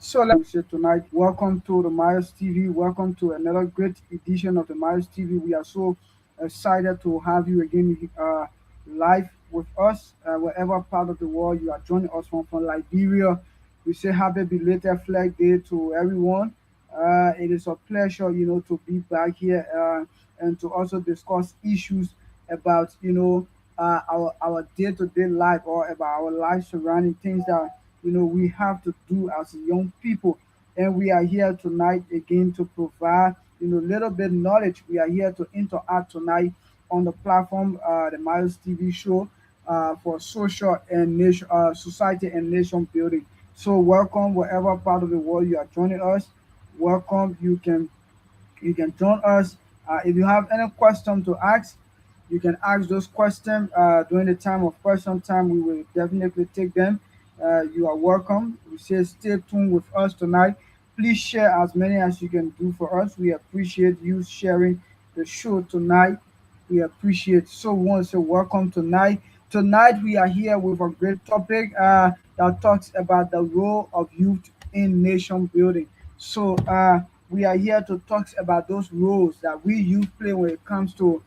So let's say tonight, welcome to the Myers TV. Welcome to another great edition of the Myers TV. We are so excited to have you again live with us, wherever part of the world you are joining us from Liberia. We say happy belated Flag Day to everyone. It is a pleasure, to be back here and to also discuss issues about, our day-to-day life or about our life surrounding things that we have to do as young people. And we are here tonight again to provide a little bit knowledge. We are here to interact tonight on the platform, the Miles TV show, for social and nation, society and nation building. So welcome wherever part of the world you are joining us. Welcome. You can join us. If you have any question to ask, you can ask those questions during the time of question time. We will definitely take them. You are welcome. We say stay tuned with us tonight. Please share as many as you can do for us. We appreciate you sharing the show tonight. We appreciate. So we want to say welcome tonight. Tonight we are here with a great topic that talks about the role of youth in nation building. So we are here to talk about those roles that we youth play when it comes to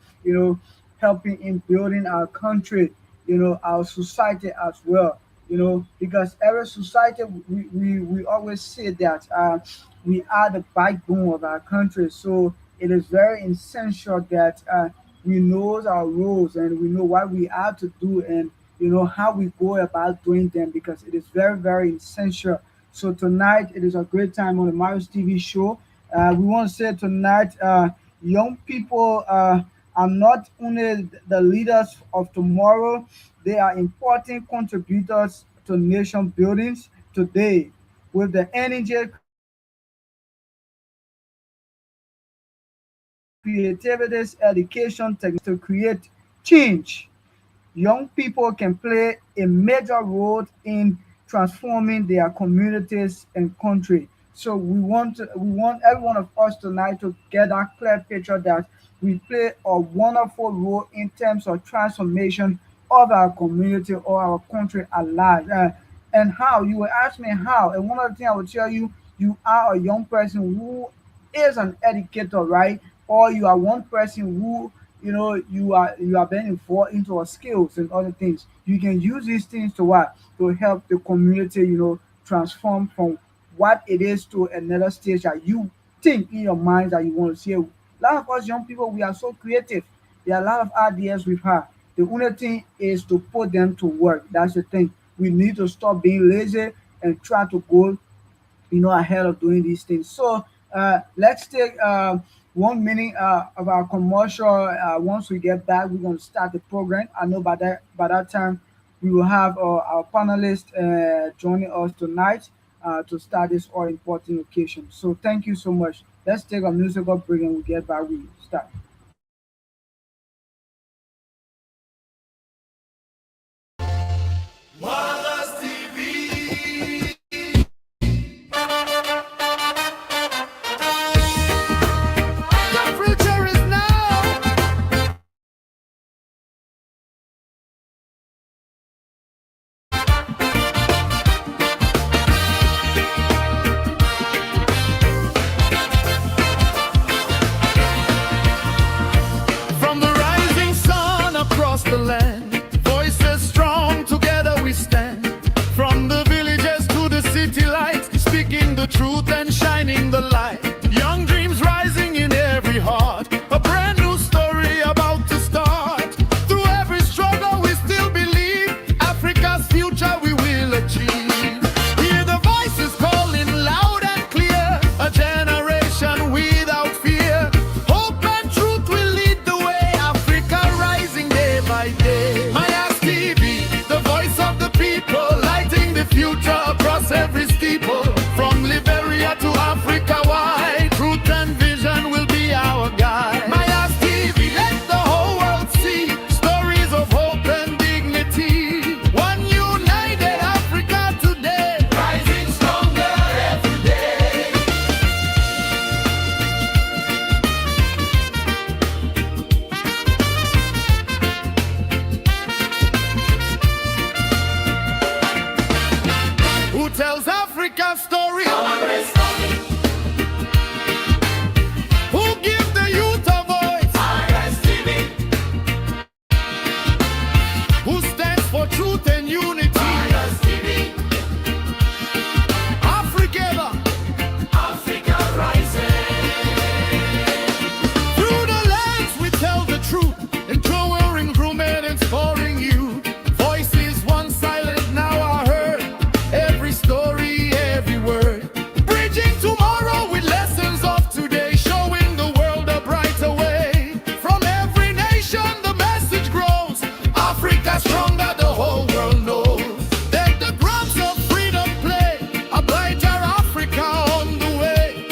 helping in building our country, our society as well. Because every society we always say that we are the backbone of our country. So it is very essential that we know our roles and we know what we have to do and how we go about doing them because it is very, very essential. So tonight it is a great time on the Marius TV show. We want to say tonight, young people are not only the leaders of tomorrow, they are important contributors to nation buildings today. With the energy, creativities, education, to create change. Young people can play a major role in transforming their communities and country. So we want every one of us tonight to get that clear picture that we play a wonderful role in terms of transformation of our community or our country alive. And how you will ask me how, and one of the things I will tell you, you are a young person who is an educator, right? Or you are one person who you are being involved into our skills and other things. You can use these things to what to help the community, transform from what it is to another stage that you think in your mind that you want to see. A lot of us young people, we are so creative. There are a lot of ideas we've had. The only thing is to put them to work. That's the thing. We need to stop being lazy and try to go ahead of doing these things. So let's take 1 minute of our commercial. Once we get back, we're going to start the program. I know by that time we will have our panelists joining us tonight to start this all important occasion. So thank you so much. Let's take a musical break and we get back. We start. From the rising sun across the land, voices strong, together we stand. From the villages to the city lights, speaking the truth and shining the light. Young dreams rising in every heart, a brand new story about to start. Through every struggle we still believe, Africa's future we will achieve. Hear the voices calling loud and clear, a generation without fear. Hope and truth will lead the way, Africa rising day by day. Mayas TV, the voice of the people, lighting the future across every steeple. From Liberia tells Africa's story? Who gives the youth a voice? Who stands for truth and unity? Africa, Africa rising. Through the lens we tell the truth, empowering, grooming, inspiring you. Voices once silent now are heard. Every story, every word. Bridging tomorrow with lessons of today, showing the world a brighter way. From every nation the message grows. Africa stronger, the whole world knows. Let the drums of freedom play, a brighter Africa on the way.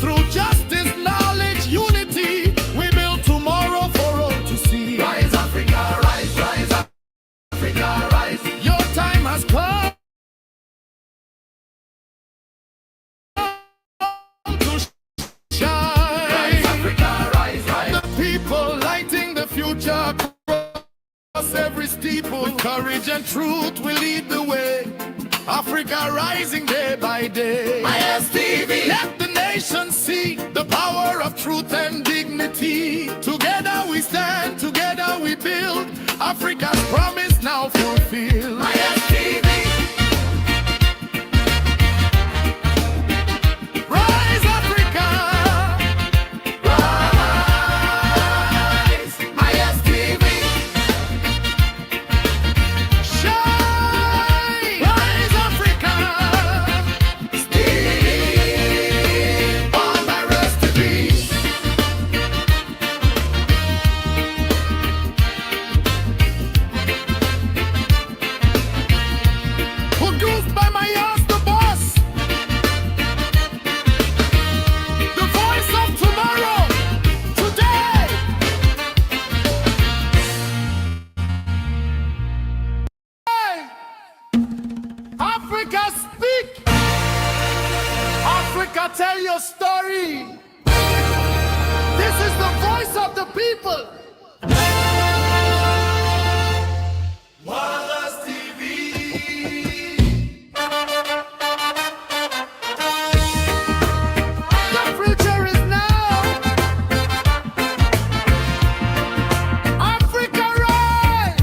Through justice, knowledge, unity, we build tomorrow for all to see. Rise, Africa, rise, rise, Africa, rise. Your time has come to shine. Rise, Africa, rise, rise. The people lighting the future across every steeple. With courage and truth we lead the way. Africa rising day by day. ISTV. Let the nation see the power of truth and dignity. Together we stand, together we build. Africa's promise now fulfilled. ISTV. Rise, Africa. Rise. ISTV. Shine. Rise, Africa. Still on my rest to be. Produced by my ass, the boss. The voice of tomorrow, today. Hey! Africa speak. Africa tell your story. This is the voice of the people. Wallace TV. The future is now. Africa rise.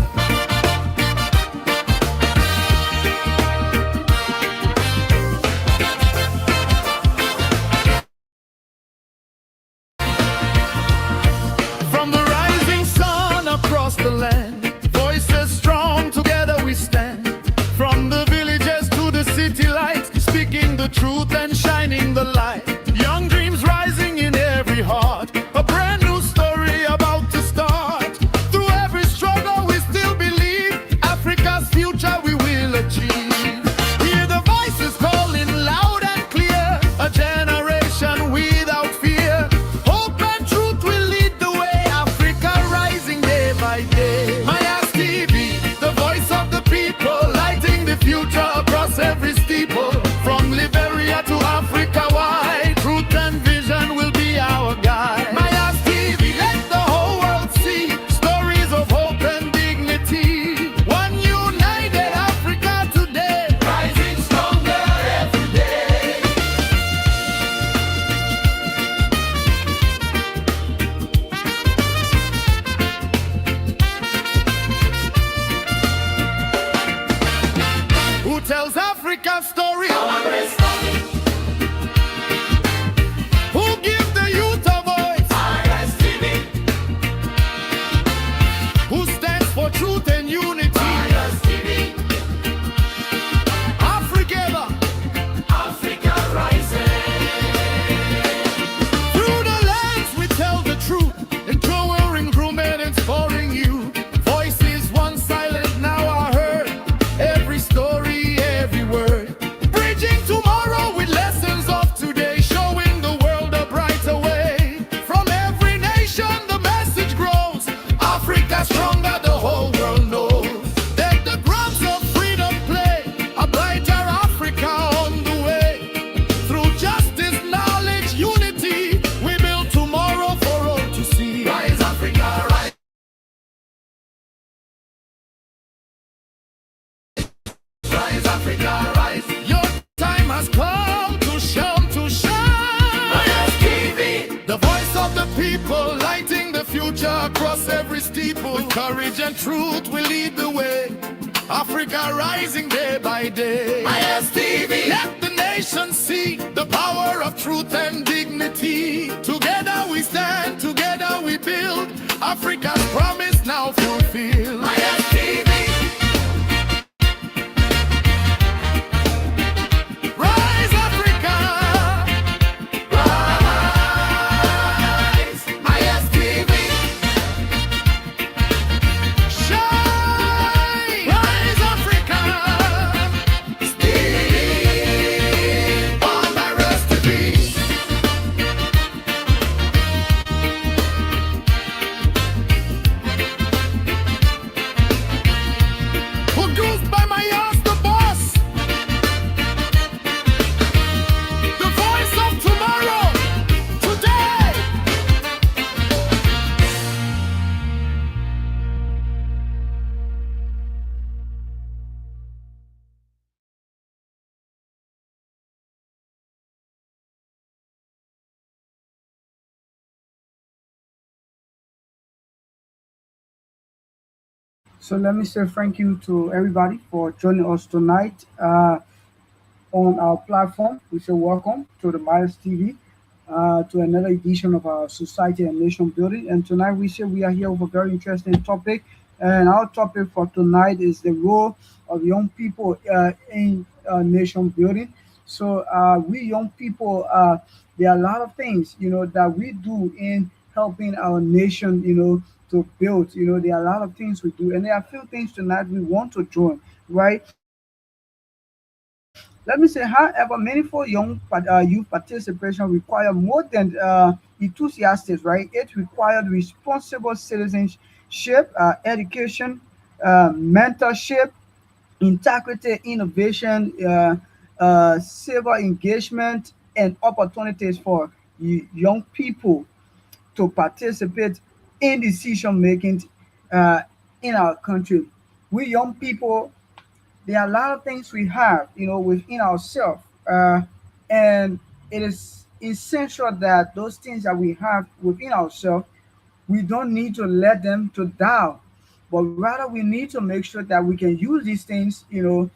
From the rising sun across the land, voices strong, together we stand. From the villages to the city lights, speaking the truth and shining the light. Young dreams rising in every heart, a brand new story about to start. Through every struggle we still believe, Africa's future we will achieve. Hear the voices calling loud and clear, a generation without fear. Hope and truth will lead the way, Africa rising day by day. My ass TV, the voice of the people, lighting the future across every steeple. From Liberia to Africa wide, truth and vision will be our guide. My ass TV, let the whole world see stories of hope and dignity. One united Africa today, rising stronger every day. Who tells Africa's story? Who gives the youth a voice? Who stands for truth and unity? Africa, Africa rising. Through the lens we tell the truth, empowering, grooming, inspiring you. Voices once silent now are heard. Every story, every word. Bridging tomorrow with future across every steeple. With courage and truth, we lead the way. Africa rising day by day. ISTV. Let the nation see the power of truth and dignity. Together we stand, together we build. Africa's promise now fulfilled. ISTV. Rise, Africa. Rise. ISTV. Shine. Rise, Africa. Steal all my rest to be. Produced by my ass, the boss. The voice of tomorrow. Today. So let me say thank you to everybody for joining us tonight on our platform. We say welcome to the Miles TV, to another edition of our Society and Nation Building. And tonight we say we are here with a very interesting topic. And our topic for tonight is the role of young people in nation building. So we young people, there are a lot of things, that we do in helping our nation, to build. There are a lot of things we do, and there are a few things tonight we want to join, right? Let me say, however, meaningful youth participation require more than enthusiastic, right? It required responsible citizenship, education, mentorship, integrity, innovation, civil engagement, and opportunities for young people to participate in decision making uh, in our country. We young people, there are a lot of things we have, within ourselves, and it is essential that those things that we have within ourselves, we don't need to let them to down, but rather we need to make sure that we can use these things, to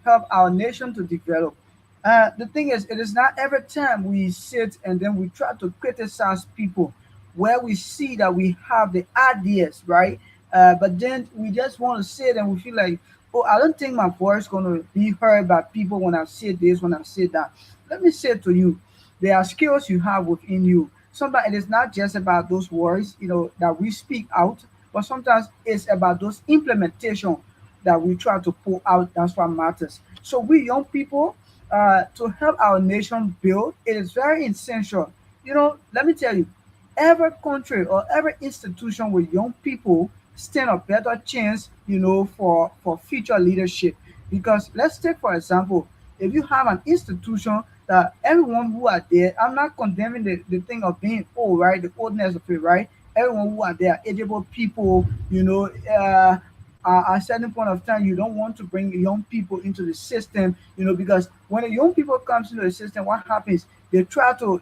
help our nation to develop. The thing is, it is not every time we sit and then we try to criticize people where we see that we have the ideas, right? But then we just want to sit and we feel like, oh, I don't think my voice going to be heard by people when I say this, when I say that. Let me say to you, there are skills you have within you. Sometimes it is not just about those words, that we speak out, but sometimes it's about those implementation that we try to pull out. That's what matters. So we young people, to help our nation build, it is very essential. Let me tell you, every country or every institution with young people stand a better chance, for future leadership. Because let's take for example, if you have an institution that everyone who are there, I'm not condemning the thing of being old, right? The oldness of it, right? Everyone who are there are eligible people, at a certain point of time, you don't want to bring young people into the system, because when the young people comes into the system, what happens? They try to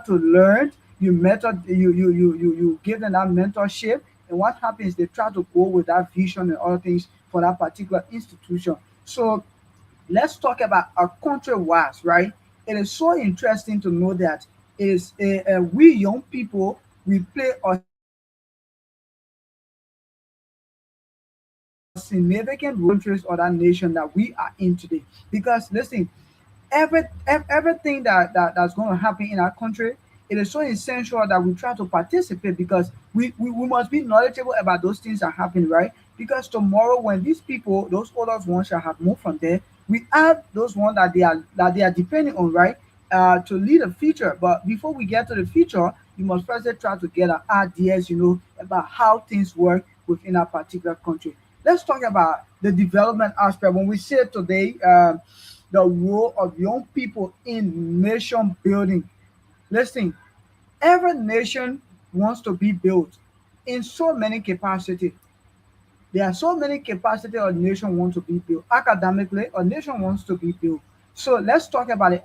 learn. You mentor, you give them that mentorship, and what happens? They try to go with that vision and other things for that particular institution. So let's talk about our country wise, right? It is so interesting to know that is we young people, we play a significant role in shaping countries or that nation that we are in today. Because listen, everything that's going to happen in our country, it is so essential that we try to participate because we must be knowledgeable about those things that happen, right? Because tomorrow when these people, those older ones shall have moved from there, we have those ones that they are depending on, right? To lead the future. But before we get to the future, you must first try to get ideas, about how things work within a particular country. Let's talk about the development aspect. When we say today, the role of young people in nation building. Listen, every nation wants to be built in so many capacity. There are so many capacity a nation wants to be built. Academically, a nation wants to be built. So let's talk about the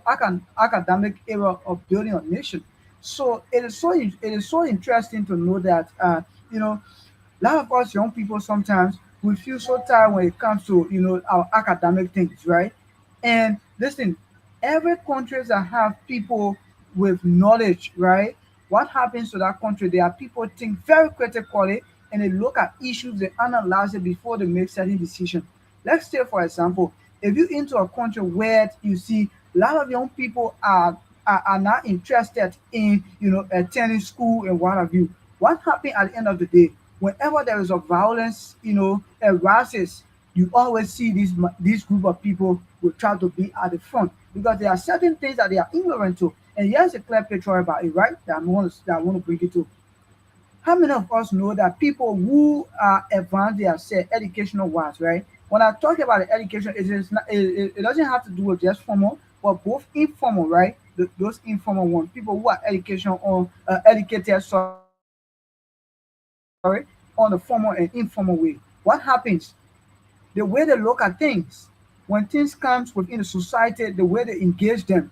academic era of building a nation. So it is so interesting to know that You know, a lot of us young people sometimes we feel so tired when it comes to our academic things, right? And listen, every countries that have people with knowledge, right? What happens to that country? There are people think very critically and they look at issues, they analyze it before they make certain decisions. Let's say, for example, if you into a country where you see a lot of young people are not interested in attending school and what have you, what happens at the end of the day? Whenever there is a violence, arises, you always see this group of people will try to be at the front because there are certain things that they are ignorant to. And here's a clear picture about it, right? That I want to bring it to. How many of us know that people who are advanced themselves educational wise, right? When I talk about the education, it is not, it doesn't have to do with just formal, but both informal, right? Those informal ones, people who are educated, sorry, on the formal and informal way. What happens? The way they look at things, when things comes within the society, the way they engage them,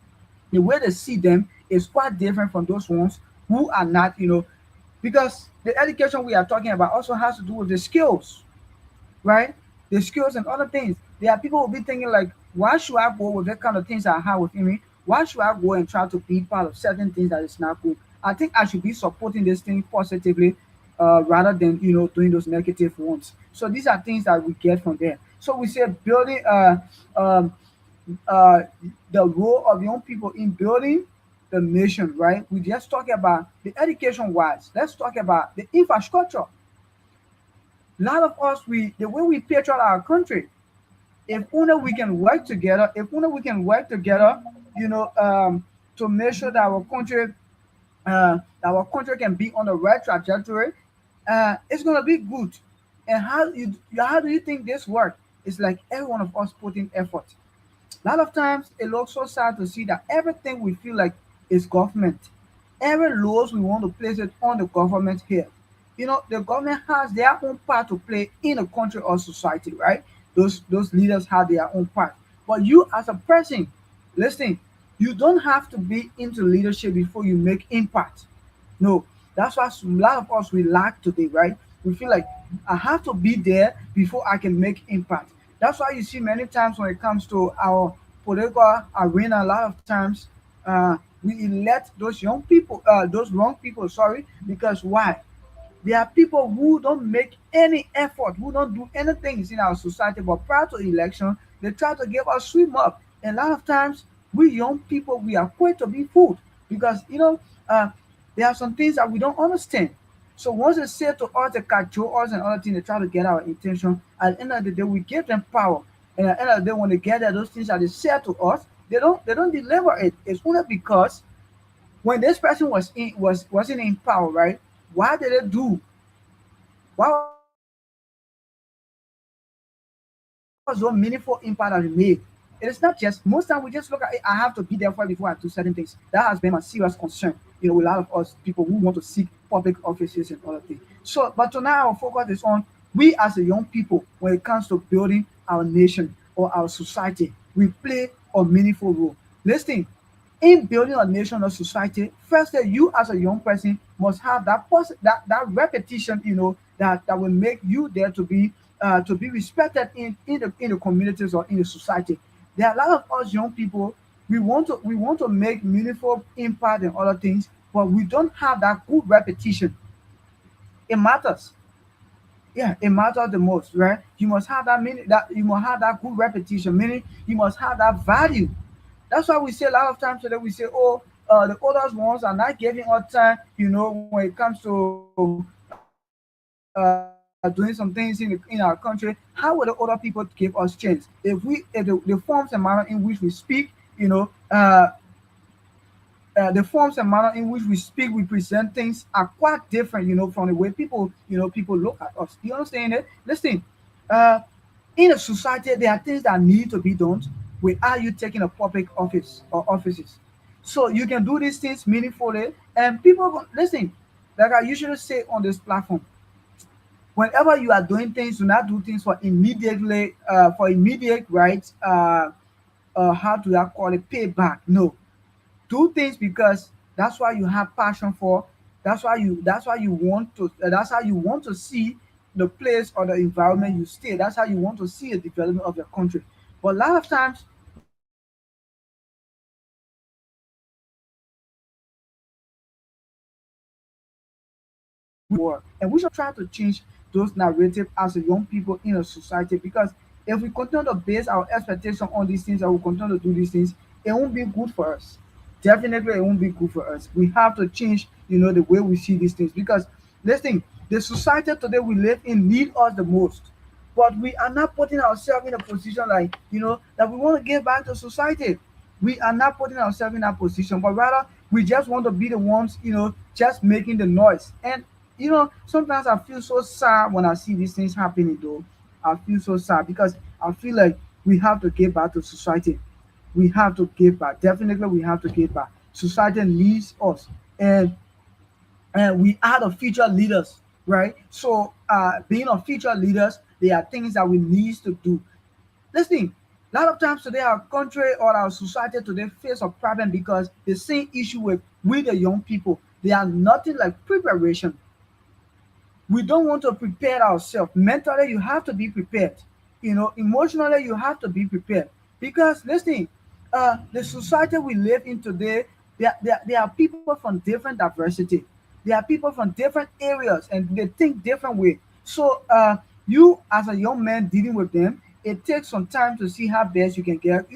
the way they see them is quite different from those ones who are not, because the education we are talking about also has to do with the skills, right? The skills and other things. There are people who will be thinking like, why should I go with that kind of things I have within me? Why should I go and try to be part of certain things that is not good? I think I should be supporting this thing positively, rather than doing those negative ones. So these are things that we get from there. So we say building um, uh, the role of young people in building the nation, right? We just talk about the education wise. Let's talk about the infrastructure. A lot of us, the way we patriot our country, if only we can work together, you know, um, to make sure that our country can be on the right trajectory, it's gonna be good. And how do you think this work? It's like every one of us putting effort. A lot of times it looks so sad to see that everything we feel like is government. Every laws we want to place it on the government here. The government has their own part to play in a country or society, right? Those leaders have their own part. But you as a person, listen, you don't have to be into leadership before you make impact. No, that's why a lot of us we lack today, right? We feel like I have to be there before I can make impact. That's why you see many times when it comes to our political arena, a lot of times we elect those young people, those wrong people, sorry, because why? There are people who don't make any effort, who don't do anything in our society, but prior to election, they try to give us swim up. And a lot of times, we young people, we are quick to be fooled because, there are some things that we don't understand. So once they say to us, they cajole us and other things, they try to get our attention. At the end of the day, we give them power. And at the end of the day, when they get there, those things that they say to us, they don't deliver it. It's only because when this person wasn't in power, right? Why did they do? What was the meaningful impact that he made? It is not just most time we just look at it. I have to be there for it before I do certain things. That has been my serious concern. With a lot of us people who want to seek public offices and other things. But tonight our focus is on we as a young people when it comes to building our nation or our society, we play a meaningful role. Listen, in building a nation or society, first that you as a young person must have that repetition, that will make you there to be respected in the communities or in the society. There are a lot of us young people. We want to make meaningful impact and other things, but we don't have that good repetition. It matters. Yeah, it matters the most, right? You must have that you must have that good repetition, meaning you must have that value. That's why we say a lot of times today we say, oh, the oldest ones are not giving us time, when it comes to doing some things in our country. How will the older people give us chance? If the forms and manner in which we speak, the forms and manner in which we speak, we present things are quite different, from the way people look at us. You understand it? Listen, uh, in a society, there are things that need to be done without you taking a public office or offices. So you can do these things meaningfully, and listen. Like I usually say on this platform, whenever you are doing things, do not do things for immediate, right? How do I call it? Payback? No, do things because that's why you have passion for. That's why you want to. That's how you want to see the place or the environment you stay. That's how you want to see the development of your country. But a lot of times we don't want to see that way. We want to see it the way it is. We want to see it and we should try to change those narratives as a young people in a society, because if we continue to base our expectation on these things and we continue to do these things, it won't be good for us. Definitely it won't be good for us. We have to change, the way we see these things, because listen, the society today we live in need us the most, but we are not putting ourselves in a position like, that we want to give back to society. We are not putting ourselves in that position, but rather we just want to be the ones, just making the noise. And sometimes I feel so sad when I see these things happening though. I feel so sad because I feel like we have to give back to society. We have to give back. Definitely we have to give back. Society needs us. And we are the future leaders, right? So being a future leaders, there are things that we need to do. Listen, a lot of times today our country or our society today face a problem because the same issue with the young people. They are nothing like preparation. We don't want to prepare ourselves. Mentally, you have to be prepared. Emotionally, you have to be prepared. Because listen, the society we live in today, there are people from different diversity. There are people from different areas and they think different way. So you as a young man dealing with them, it takes some time to see how best you can get,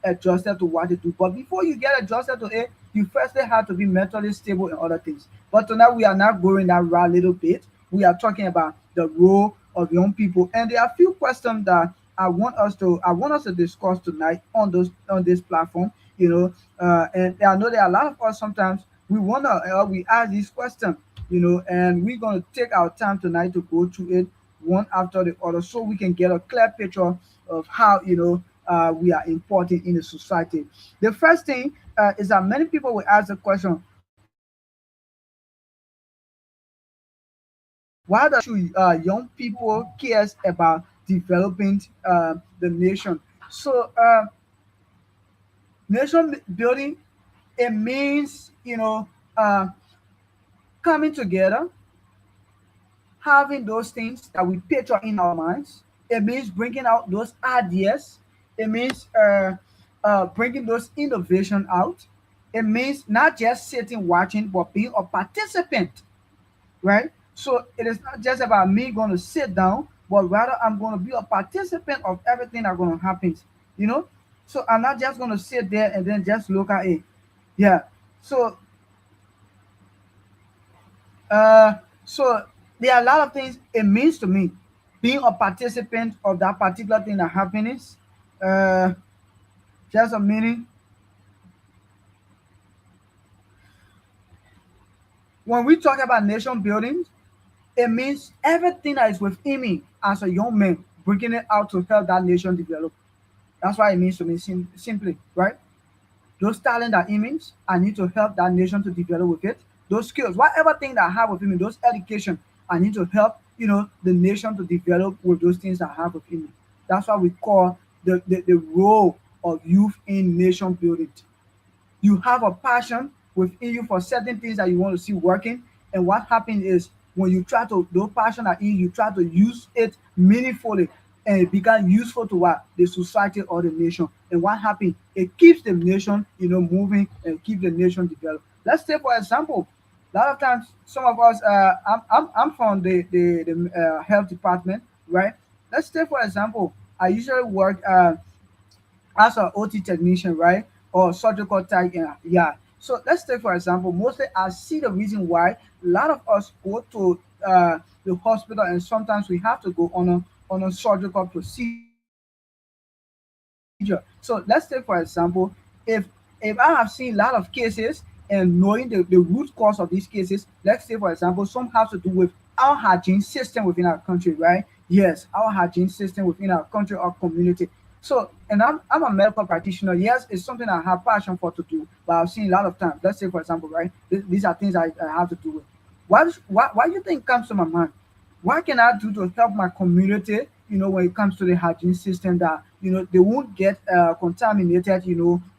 adjusted to what they do. But before you get adjusted to it, you firstly have to be mentally stable in other things. But tonight we are not going that route a little bit. We are talking about the role of young people, and there are a few questions that I want us to discuss tonight on this platform. And I know there are a lot of us sometimes we ask these questions, and we're gonna take our time tonight to go through it one after the other, so we can get a clear picture of how we are important in the society. The first thing is that many people will ask the question, why does young people cares about developing the nation? So nation building, it means coming together, having those things that we picture in our minds. It means bringing out those ideas. It means bringing those innovation out. It means not just sitting watching, but being a participant, right? So it is not just about me going to sit down, but rather I'm going to be a participant of everything that's going to happen. You know, so I'm not just going to sit there and then just look at it. Yeah. So uh, so there are a lot of things it means to me being a participant of that particular thing that happens. Uh, just a minute. When we talk about nation building, it means everything that is within me as a young man, bringing it out to help that nation develop. That's what it means to me, simply, right? Those talent that it means, I need to help that nation to develop with it. Those skills, whatever thing that I have within me, those education, I need to help, the nation to develop with those things that I have within me. That's what we call the role of youth in nation building. You have a passion within you for certain things that you want to see working. And what happens is when you try to those passion that in you try to use it meaningfully and it become useful to what the society or the nation. And what happens? It keeps the nation, moving and keep the nation developed. Let's say for example, a lot of times some of us I'm from the health department, right? Let's say for example, I usually work as an OT technician, right? Or surgical tech, yeah. So let's take for example, mostly I see the reason why a lot of us go to the hospital and sometimes we have to go on a surgical procedure. So let's take for example, if if I have seen a lot of cases and knowing the root cause of these cases, let's say for example, some have to do with our hygiene system within our country, right? Yes, our hygiene system within our country or community. So, and I'm a medical practitioner. Yes, it's something I have passion for to do, but I've seen a lot of times. Let's say, for example, right? These are things I have to do with. Why do you think comes to my mind? What can I do to help my community? When it comes to the hygiene system that they won't get contaminated,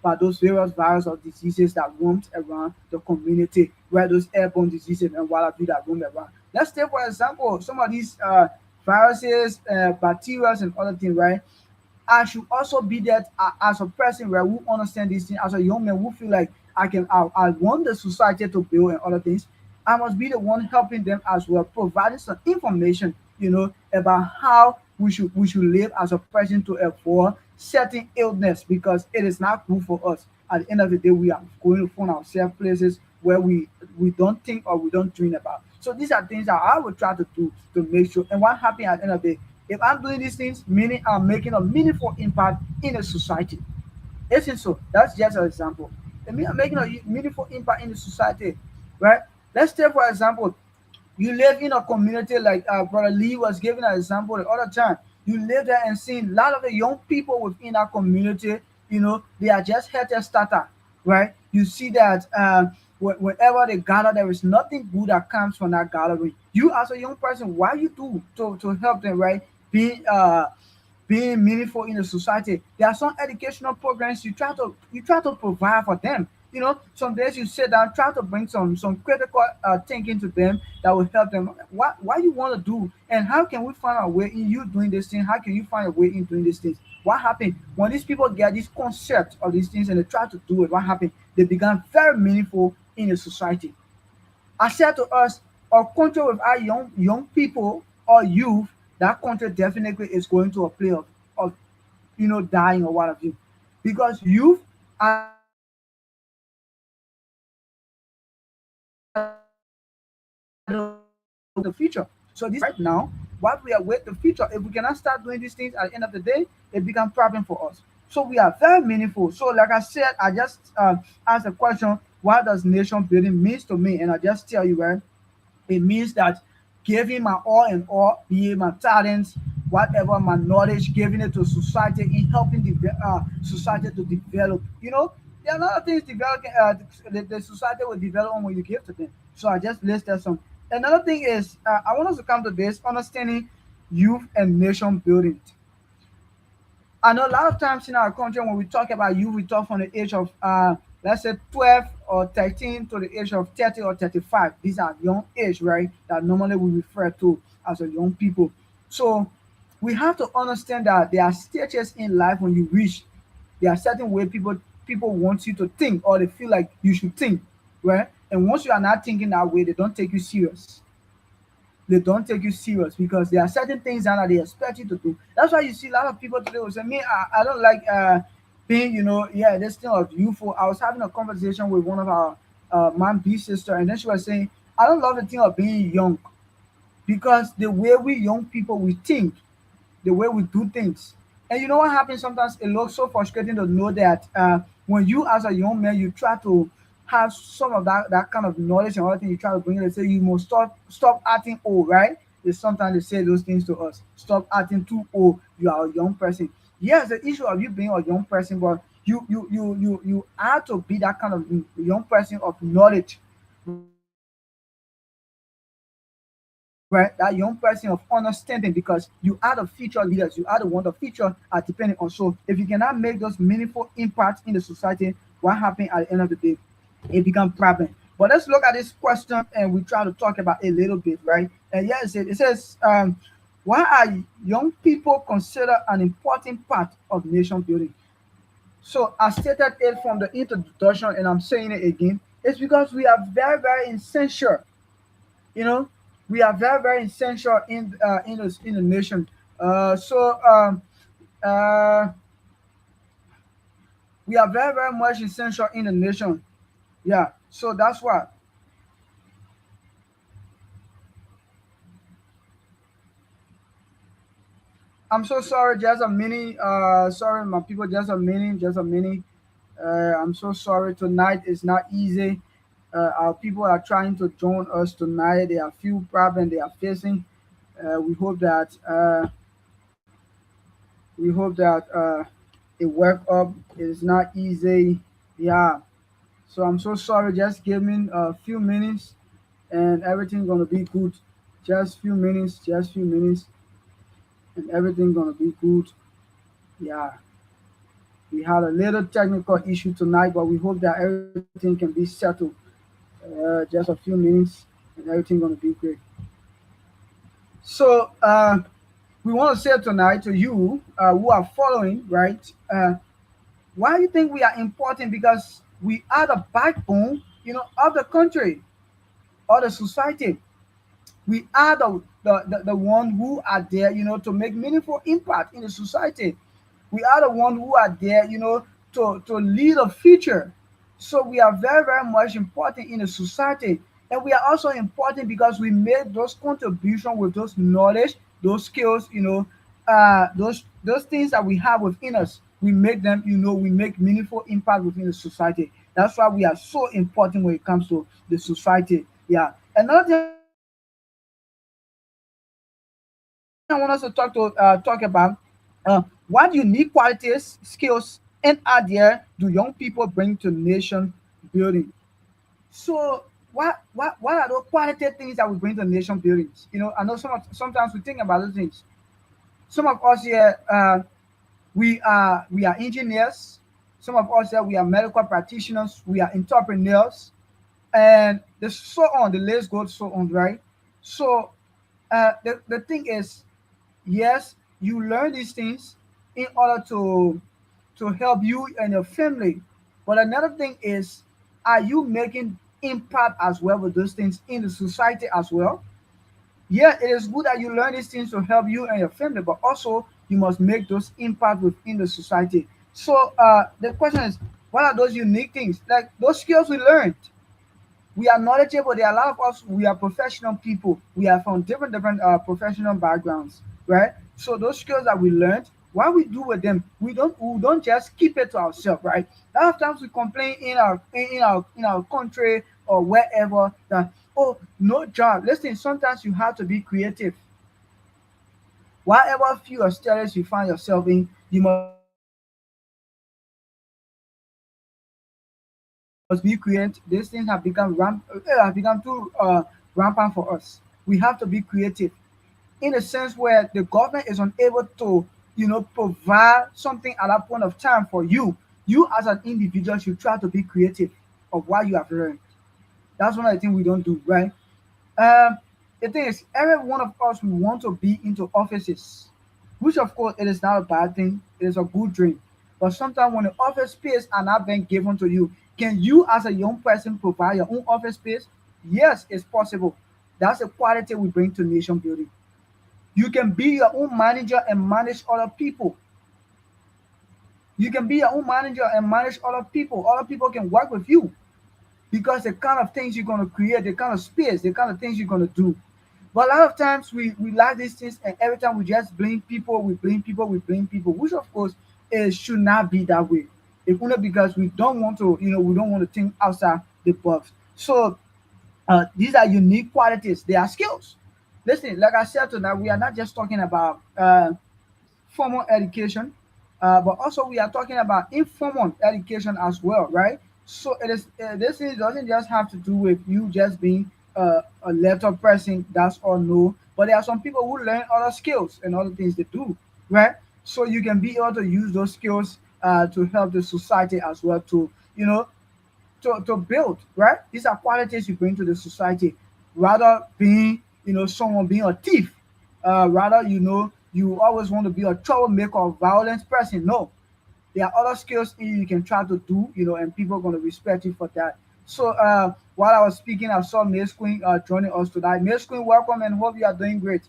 by those various virus or diseases that roam around the community, where those airborne diseases and what have you that roam around. Let's take for example some of these viruses, bacteria, and other things, right? I should also be that as a person where who understand these things, as a young man who feel like I want the society to build and other things. I must be the one helping them as well, providing some information, about how we should live as a person to avoid certain illness, because it is not good for us. At the end of the day, we are going to find ourselves places where we don't think or we don't dream about. So these are things that I would try to do to make sure. And what happens at the end of the day, if I'm doing these things, meaning I'm making a meaningful impact in a society. Isn't so? That's just an example. It means I'm making a meaningful impact in the society, right? Let's take for example, you live in a community like Brother Lee was giving an example the other time. You live there and seeing a lot of the young people within our community, they are just head starter, right? You see that whenever they gather, there is nothing good that comes from that gathering. You as a young person, what you do to help them, right? Being meaningful in the society. There are some educational programs you try to provide for them. Some days you sit down, try to bring some critical thinking to them that will help them. What you want to do, and how can we find a way in you doing this thing? How can you find a way in doing these things? What happened when these people get this concept of these things and they try to do it? What happened? They become very meaningful in the society. I said to us, a country with our young people or youth, that country definitely is going to a play of dying or what have you. Because youth are the future. So these young people are the one that will make the future. So this is right now what we are with the future. If we cannot start doing these things at the end of the day, it becomes problem for us. So we are very meaningful. So like I said, I just asked the question, what does nation building means to me? And I just tell you, right? It means that giving my all and all, be it my talents, whatever my knowledge, giving it to society in helping the society to develop. There are a lot of things developing. The society will develop when you give to them. So I just listed some. Another thing is, I want us to come to this understanding youth and nation building. I know a lot of times in our country when we talk about youth, we talk from the age of let's say 12 or 13 to the age of 30 or 35. These are young age, right? That normally we refer to as a young people. So we have to understand that there are stages in life when you reach. There are certain way people want you to think or they feel like you should think, right? And once you are not thinking that way, they don't take you serious. They don't take you serious because there are certain things that they expect you to do. That's why you see a lot of people today will say, "Me, I don't like being, yeah, this thing of youthful." I was having a conversation with one of our man B sister, and then she was saying, "I don't love the thing of being young because the way we young people we think, the way we do things. And you know what happens sometimes? It looks so frustrating to know that when you, as a young man, you try to have some of that kind of knowledge and other thing, you try to bring it and say you must stop acting old, right? They sometimes they say those things to us. Stop acting too old. You are a young person. Yes, the issue of you being a young person, but you have to be that kind of young person of knowledge, right? That young person of understanding because you are the future leaders. You are the one the future are depending on. So if you cannot make those meaningful impacts in the society, what happen at the end of the day? It become problem. But let's look at this question and we try to talk about a little bit, right? And yes, it says, why are young people considered an important part of nation building? So I stated it from the introduction, and I'm saying it again. It's because we are very, very essential. You know, we are very, very essential in the nation. Uh, we are very, very much essential in the nation. Yeah. So that's why I'm so sorry. Just a minute. Sorry, my people. Just a minute. Just a minute. I'm so sorry. Tonight is not easy. Our people are trying to join us tonight. There are few problems they are facing. We hope that it work up. It's not easy. Yeah. So I'm so sorry. Just give me a few minutes, and everything gonna be good. Just few minutes. Just few minutes, and everything gonna be good. Yeah, we had a little technical issue tonight, but we hope that everything can be settled. Just a few minutes, and everything gonna be great. So we want to say tonight to you who are following, right? Why do you think we are important? Because we are the backbone, of the country or the society. We are the one who are there, to make meaningful impact in the society. We are the one who are there, to lead a future. So we are very, very much important in the society. And we are also important because we made those contributions with those knowledge, those skills, those things that we have within us. We make them, we make meaningful impact within the society. That's why we are so important when it comes to the society. Yeah. Another thing I want us to talk about, what unique qualities, skills, and ideas do young people bring to nation building? So what are those qualitative things that we bring to nation buildings? I know sometimes we think about those things. Some of us here, we are engineers. Some of us here, we are medical practitioners. We are entrepreneurs, and the so on. The list goes so on, right? So the thing is, yes, you learn these things in order to help you and your family. But another thing is, are you making impact as well with those things in the society as well? Yeah, it is good that you learn these things to help you and your family, but also you must make those impact within the society. So the question is, what are those unique things? Like those skills we learned, we are knowledgeable. There are a lot of us. We are professional people. We are from different professional backgrounds, right? So those skills that we learned, what we do with them, we don't just keep it to ourselves, right? A lot of times we complain in our country or wherever that, oh, no job. Listen, sometimes you have to be creative. Whatever field or status you find yourself in, you must be creative. These things have become have become too rampant for us. We have to be creative in a sense where the government is unable to, provide something at that point of time for you. You as an individual should try to be creative of what you have learned. That's one of the things we don't do, right? Um, the thing is, every one of us we want to be into offices, which of course it is not a bad thing. It is a good dream. But sometimes when the office space are not being given to you, can you as a young person provide your own office space? Yes, it's possible. That's a quality we bring to nation building. You can be your own manager and manage other people. You can be your own manager and manage other people. Other people can work with you because the kind of things you're going to create, the kind of space, the kind of things you're going to do. But a lot of times we like these things, and every time we just blame people, we blame people, we blame people, which of course it should not be that way. If only because we don't want to, we don't want to think outside the box. So these are unique qualities. They are skills. Listen, like I said tonight, we are not just talking about formal education, but also we are talking about informal education as well, right? So it is this is doesn't just have to do with you just being a letter person. That's all no. But there are some people who learn other skills and other things they do, right? So you can be able to use those skills to help the society as well to to build, right? These are qualities you bring to the society rather being, someone being a thief. Rather, you always want to be a troublemaker or violent person. No, there are other skills you can try to do, and people are going to respect you for that. So, while I was speaking, I saw Miss Queen joining us tonight. Miss Queen, welcome and hope you are doing great.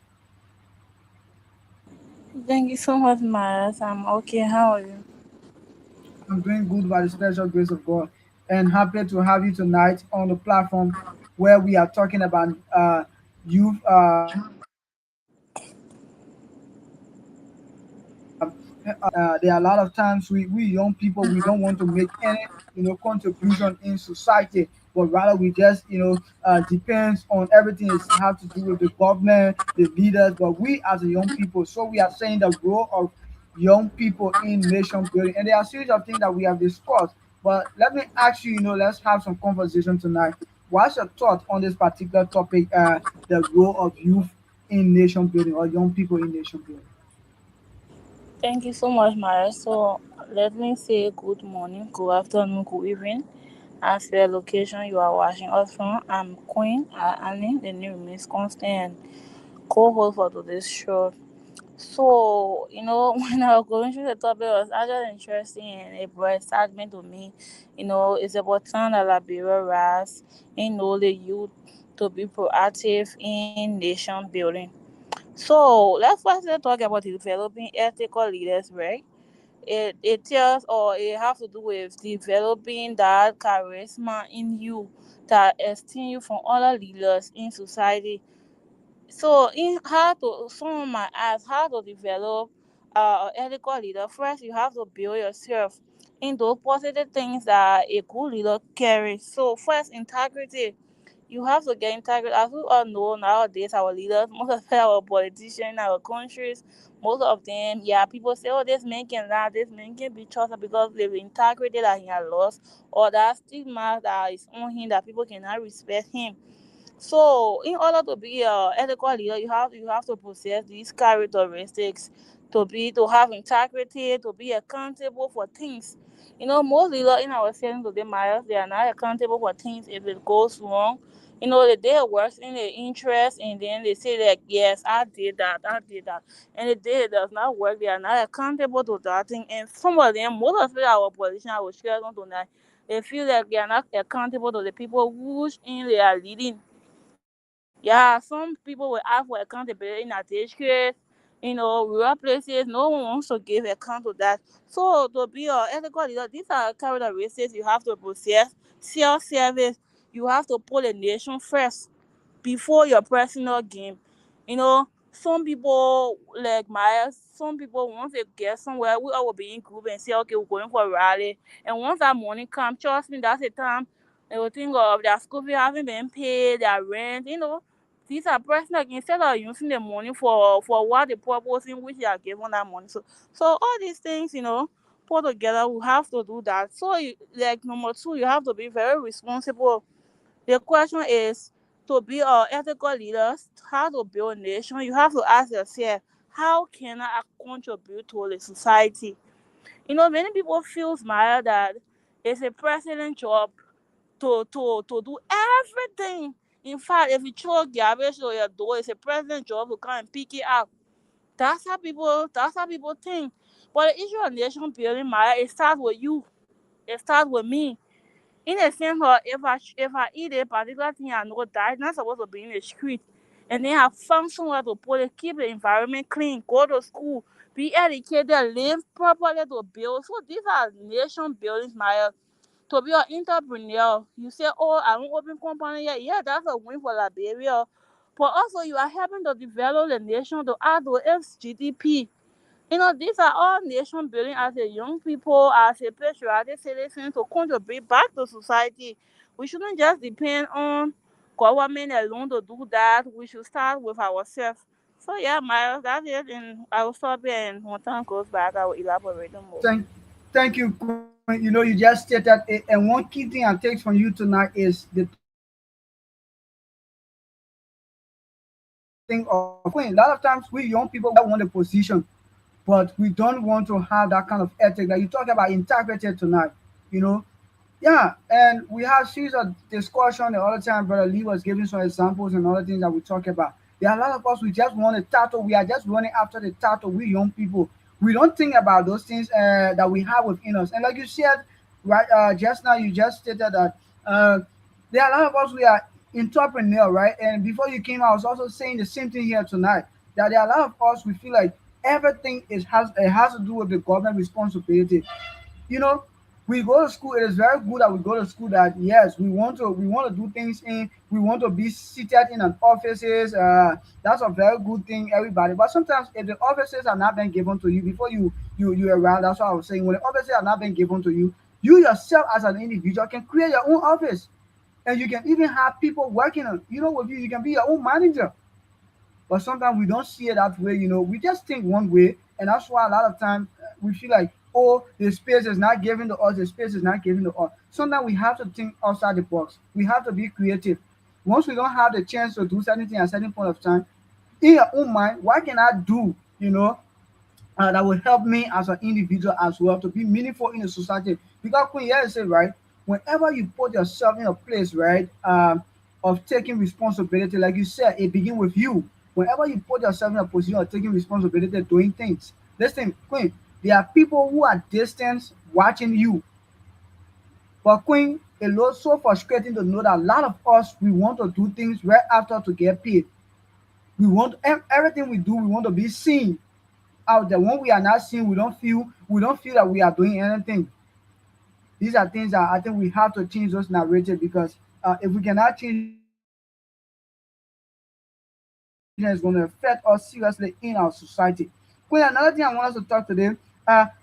Thank you so much, Miles. I'm okay. How are you? I'm doing good by the special grace of God, and happy to have you tonight on the platform where we are talking about youth. There are a lot of times we young people we don't want to make any contribution in society, but rather we just depends on everything is have to do with the government, the leaders. But we as a young people, so we are saying the role of young people in nation building, and there are a series of things that we have discussed. But let me ask you, let's have some conversation tonight. What's your thought on this particular topic? The role of youth in nation building or young people in nation building. Thank you so much, Mara. So let me say good morning, good afternoon, good evening. As the location you are watching us from, I'm Queen Annie, the new Miss Constant and co-host for today's show. So, when I was going through the topic, it was actually interesting and it brought excitement to me. It's about time that Liberia rise, the youth to be proactive in nation building. So, let's first talk about developing ethical leaders, right? It tells or it has to do with developing that charisma in you that esteem you from other leaders in society. So in how to someone might ask how to develop an ethical leader. First, you have to build yourself in those positive things that a good leader carries. So first, integrity. You have to get integrity. As we all know nowadays, our leaders, most of our politicians in our countries, most of them, yeah, people say, oh, this man can lie, this man can be trusted because the integrity that he has lost, or that stigma that is on him that people cannot respect him. So, in order to be a ethical leader, you have to possess these characteristics to have integrity, to be accountable for things. Most leaders in our setting today, Myers, they are not accountable for things if it goes wrong. They work in their interest, and then they say like, yes, I did that, and the day it does not work, they are not accountable to that thing. And some of them, most of our politicians, I will share on tonight, they feel like they are not accountable to the people whose in they are leading. Yeah, some people will ask for accountability in our district, rural places. No one wants to give account to that. So to be an ethical leader, these are characteristics you have to possess. Self-service, you have to put the nation first before your personal game. Some people like Myers, some people once they get somewhere, we all will be in group and say, okay, we're going for a rally. And once that money comes, trust me, that's the time they will think of their school fee having been paid, their rent. These are personal instead of using the money for what the purpose in which they are given that money. So all these things, put together, we have to do that. So like number two, you have to be very responsible. The question is to be an ethical leader, how to build a nation. You have to ask yourself, how can I contribute to the society? Many people feel smile that it's a president job to do everything. In fact, if you throw garbage to your door, it's a president job to come and pick it up. That's how people think. But the issue of nation building, Maya, it starts with you. It starts with me. In a sense of if I eat a particular thing I know that it's not supposed to be in the street. And then I found somewhere to put it, keep the environment clean, go to school, be educated, live properly to build. So these are nation buildings, Maya. To be an entrepreneur, you say, oh, I don't open company yet. Yeah, that's a win for Liberia. But also you are helping to develop the nation to add to its GDP. These are all nation building as a young people, as a patriotic citizen to contribute back to society. We shouldn't just depend on government alone to do that. We should start with ourselves. So yeah, Miles, that's it, and I will stop here. And when time goes back, I will elaborate more. Thank you, Queen. You just stated it, and one key thing I take from you tonight is the thing of integrity. Queen, a lot of times we young people we all want a position, but we don't want to have that kind of ethic. Like you talk about integrity tonight, you know. Yeah, and we have series of discussion the other time. Brother Lee was giving some examples and other things that we talk about. There are a lot of us we just want a title. We are just running after the title. We young people, we don't think about those things that we have within us. And like you said, right, just now you just stated that uh, there are a lot of us we are entrepreneur, right? And before you came, I was also saying the same thing here tonight. That there are a lot of us we feel like everything is has it has to do with the government responsibility. You know, we go to school. It is very good that we go to school. That yes, we want to do things in. We want to be seated in an offices. That's a very good thing, everybody. But sometimes if the offices are not been given to you before you arrive, that's what I was saying. When the offices are not been given to you, you yourself as an individual can create your own office, and you can even have people working on. With you, you can be your own manager. But sometimes we don't see it that way. We just think one way, and that's why a lot of times we feel like, oh, the space is not given to us, the space is not given to us. Sometimes we have to think outside the box. We have to be creative. Once we don't have the chance to do certain thing at a certain point of time, in your own mind, what can I do? that will help me as an individual as well to be meaningful in the society. Because Queen, yeah, say right, whenever you put yourself in a place, right, of taking responsibility, like you said, it begins with you. Whenever you put yourself in a position of taking responsibility, doing things. Listen, Queen, there are people who are distant watching you. But Queen, it's so frustrating to know that a lot of us we want to do things right after to get paid. We want everything we do, we want to be seen out there. When we are not seen, we don't feel that we are doing anything. These are things that I think we have to change those narrative because if we cannot change them, it's going to affect us seriously in our society. Queen, another thing I want us to talk today.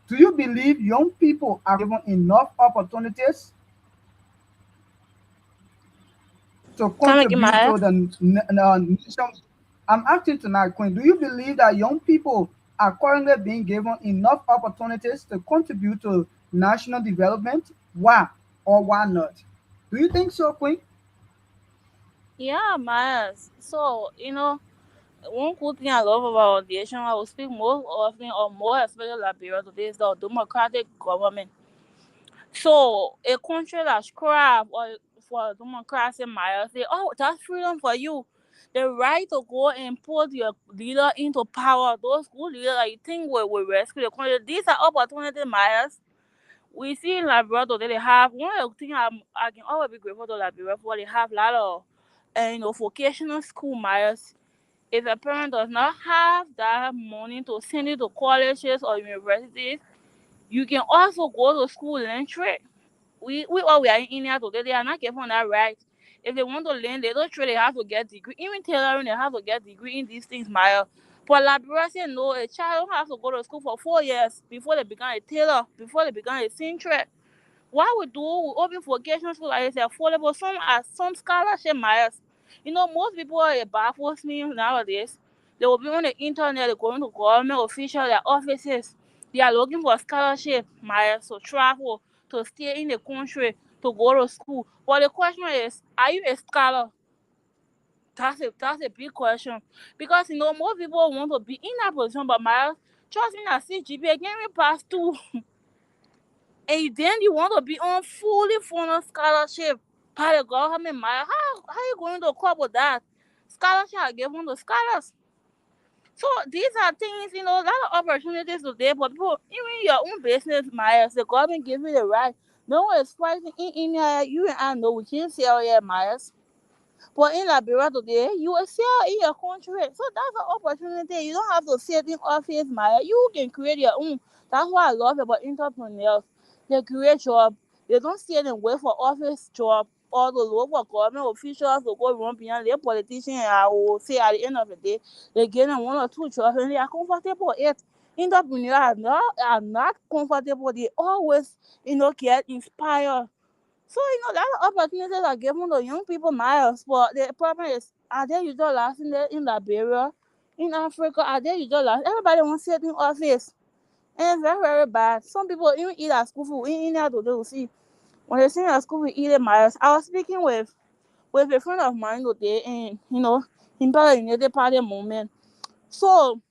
Do you believe young people are currently being given enough opportunities to Come again, contribute Maya. to the nation? I'm asking tonight, Queen, do you believe that young people are currently being given enough opportunities to contribute to national development? Why or why not? Do you think so, Queen? Yeah, Maya. So, one good thing I love about our nation, I will speak more often or more especially Liberia today, is the democratic government. So a country that strive or for democracy might say, oh, that's freedom for you. The right to go and put your leader into power, those good leaders that you think will rescue the country. These are opportunity Myers. We see in Liberia today they have one of the things I can always be grateful to Liberia for, they have a lot of vocational school Myers. If a parent does not have that money to send you to colleges or universities, you can also go to school and trade. We all we are in India today, they are not given that right. If they want to learn, they don't try, they have to get degree. Even tailoring, they have to get degree in these things, Maya. But Liberia say no, a child don't have to go to school for 4 years before they become a tailor, before they become a seamstress. What we do, we open vocational school like it's affordable. Some are some scholarship Myers. Most people are baffles me nowadays. They will be on the internet, they're going to government official, their offices. They are looking for scholarship Myers to travel, to stay in the country, to go to school. But the question is, are you a scholar? That's a big question. Because most people want to be in that position, but Myers, trust me, I see GPA getting me past two. And then you want to be on fully funded scholarship by the government, Maya. How you going to cope with that? Scholarship are given to scholars. So these are things, a lot of opportunities today, but people, even your own business, Maya, the government gives you the right. No one is fighting in India. You and I know we can't sell here, Maya. But in Liberia today, you will sell in your country. So that's an opportunity. You don't have to sit in office, Maya. You can create your own. That's what I love about entrepreneurs. They create job. They don't sit and wait for office job or to look for government officials to go run behind their politicians. I will say at the end of the day, they get them one or two jobs and they are comfortable. It entrepreneurs are not comfortable. They always, get inspired. So, a lot of opportunities are given to young people miles, but the problem is, are they usually last in Liberia, in Africa? Are they usually last? Everybody wants to sit in office, and it's very, very bad. Some people even eat at school food. In India, today, you see, when they sit at school, we eat it miles. I was speaking with a friend of mine today, and, in the United Party movement. So,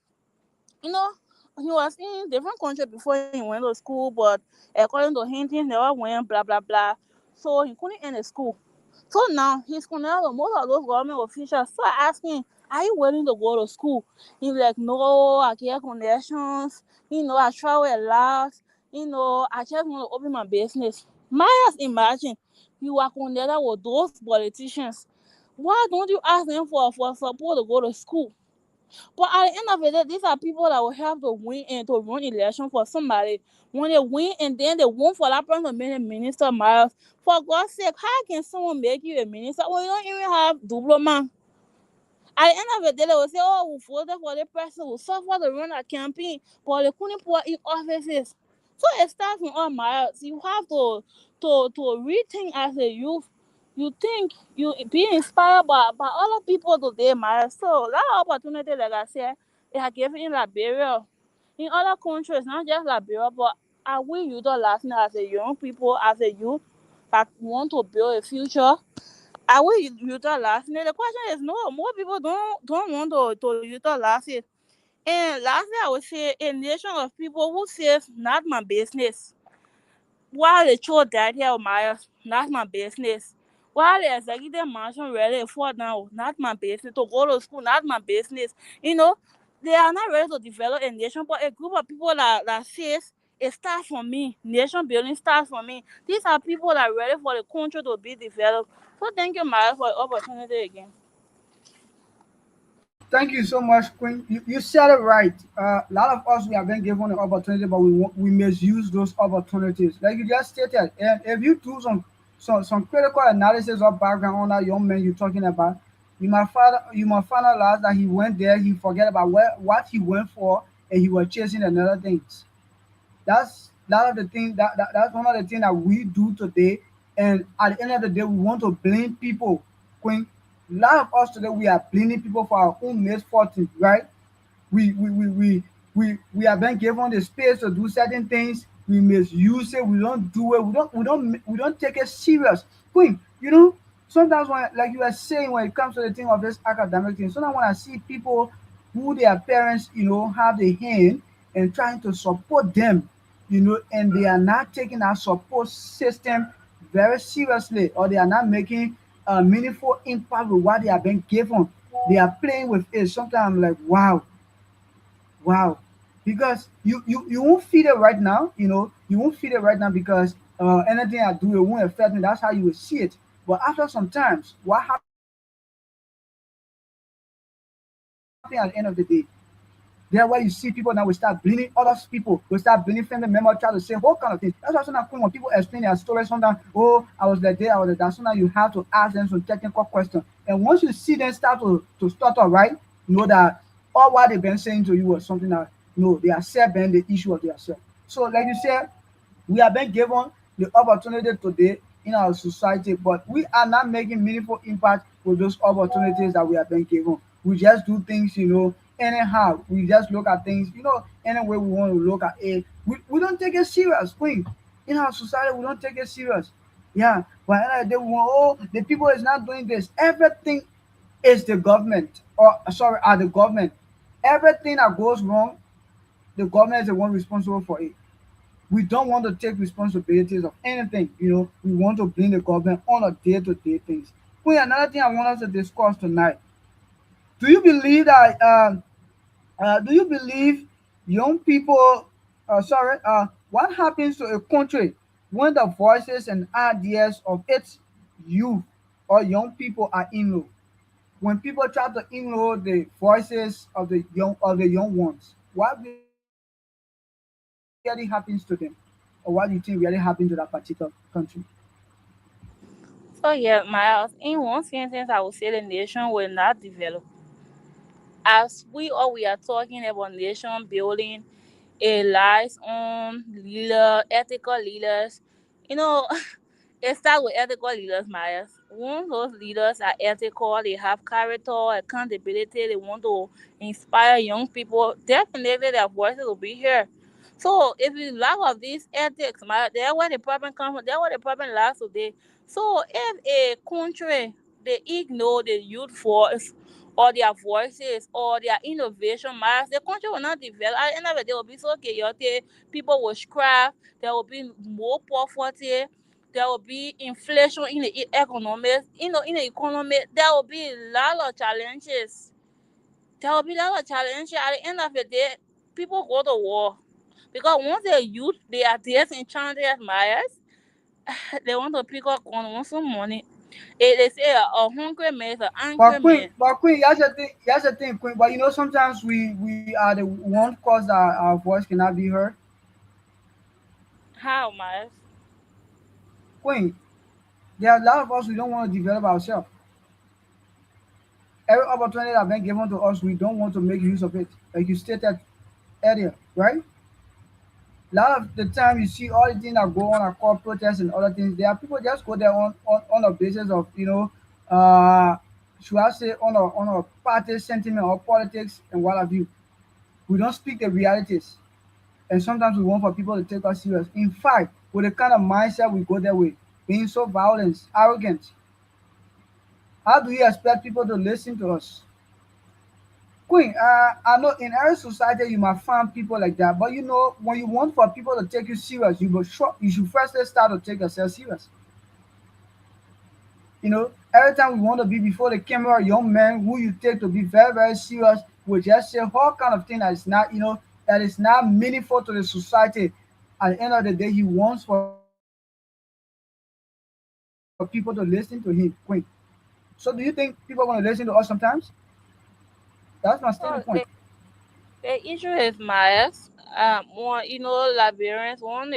you know, he was in different country before he went to school, but according to him, things never went, blah, blah, blah. So he couldn't end the school. So now he's connected with most of those government officials. So I asked him, are you willing to go to school? He's like, no, I get connections. I travel a lot. I just want to open my business. Myers, imagine you are connected with those politicians. Why don't you ask them for support to go to school? But at the end of the day, these are people that will have to win and to run election for somebody. When they win and then they won for that person to be a minister, Miles. For God's sake, how can someone make you a minister when you don't even have diploma? At the end of the day, they will say, oh, we voted for the person who suffered to run a campaign, but they couldn't put in offices. So it starts from all Miles. You have to rethink as a youth. You think you be inspired by other people today, Miles. So that opportunity, like I said, they are given in Liberia, in other countries, not just Liberia, but are we utilizing as a young people, as a youth that want to build a future? Are we utilizing it? The question is no. More people don't want to utilize it. And lastly, I would say a nation of people who says not my business. While the child died here, my not my business. While the executive mansion really afford now, not my business. To go to school, not my business. You know, they are not ready to develop a nation, but a group of people that says it starts from me. Nation building starts from me. These are people that are ready for the country to be developed. So thank you, Maya, for the opportunity again. Thank you so much, Queen. You said it right. A lot of us we have been given the opportunity, but we misuse those opportunities. Like you just stated, and if you do some critical analysis or background on that young man you're talking about, you might find out that he went there, he forget about what he went for, and he was chasing another things. That's lot of the thing that's one of the things that we do today. And at the end of the day, we want to blame people. Queen, a lot of us today we are blaming people for our own misfortune, right? We have been given the space to do certain things. We misuse it. We don't do it. We don't take it serious. Queen, sometimes when, like you were saying, when it comes to the thing of this academic thing, sometimes when I see people who their parents, have the hand and trying to support them, and they are not taking our support system very seriously, or they are not making a meaningful impact with what they have been given. They are playing with it. Sometimes I'm like, wow, wow, because you won't feel it right now. You won't feel it right now because anything I do, it won't affect me. That's how you will see it. But after some times, what happens at the end of the day? There where you see people now will start blaming others people, will start blaming family members, try to say whole kind of things. That's why sometimes when people explain their story, sometimes, oh, I was like there, I was like that. Sometimes you have to ask them some technical questions. And once you see them start to stutter, right, know that all what they've been saying to you was something that no, they are self been the issue of themselves. So like you said, we have been given the opportunity today in our society, but we are not making meaningful impact with those opportunities that we have been given. We just do things, anyhow. We just look at things, any way we want to look at it. We don't take it serious, Queen. In our society, we don't take it serious. Yeah, but at the end of the day, we want, oh, the people is not doing this. Everything is the government, or sorry, are the government. Everything that goes wrong, the government is the one responsible for it. We don't want to take responsibilities of anything. We want to blame the government on a day-to-day things. Well, another thing I want us to discuss tonight. Do you believe that? Do you believe young people? Sorry. What happens to a country when the voices and ideas of its youth or young people are ignored? When people try to ignore the voices of the young ones, what really happens to them, or what do you think really happens to that particular country? So yeah, my in one sentence, I would say the nation will not develop. As we are talking about nation building, it lies on ethical leaders. You know, it starts with ethical leaders, Myers. Once those leaders are ethical, they have character, accountability, they want to inspire young people, definitely their voices will be here. So if you lack of these ethics, that's where the problem comes from, that's where the problem lies today. So if a country they ignore the youth voice or their voices or their innovation, Myers, the country will not develop. At the end of the day, it will be so chaotic, people will scrap, there will be more poverty, there will be inflation in the economy. In the economy, there will be a lot of challenges. There will be a lot of challenges. At the end of the day, people go to war because once they youth, they are disenchanted Myers. They want to pick up gun, want some money. They say a hungry man is an angry man. But Queen, here's the thing, Queen. But sometimes we are the one cause that our voice cannot be heard. How Myers? Queen, there are a lot of us we don't want to develop ourselves. Every opportunity that been given to us, we don't want to make use of it. Like you stated earlier, right? A lot of the time you see all the things that go on at court protests and other things, there are people just go there on a basis of, uh should I say on a party sentiment or politics and what have you. We don't speak the realities. And sometimes we want for people to take us serious. In fact, with the kind of mindset we go there with, being so violent, arrogant, how do you expect people to listen to us? Queen, I know in every society you might find people like that, but you know when you want for people to take you serious, you should firstly start to take yourself serious. You know, every time we want to be before the camera, young men who you take to be very, very serious will just say all kind of thing that is not, that is not meaningful to the society. At the end of the day, he wants for people to listen to him, Queen. So do you think people are going to listen to us sometimes? That's my standing point. So the issue is Myers. One, labyrinth. One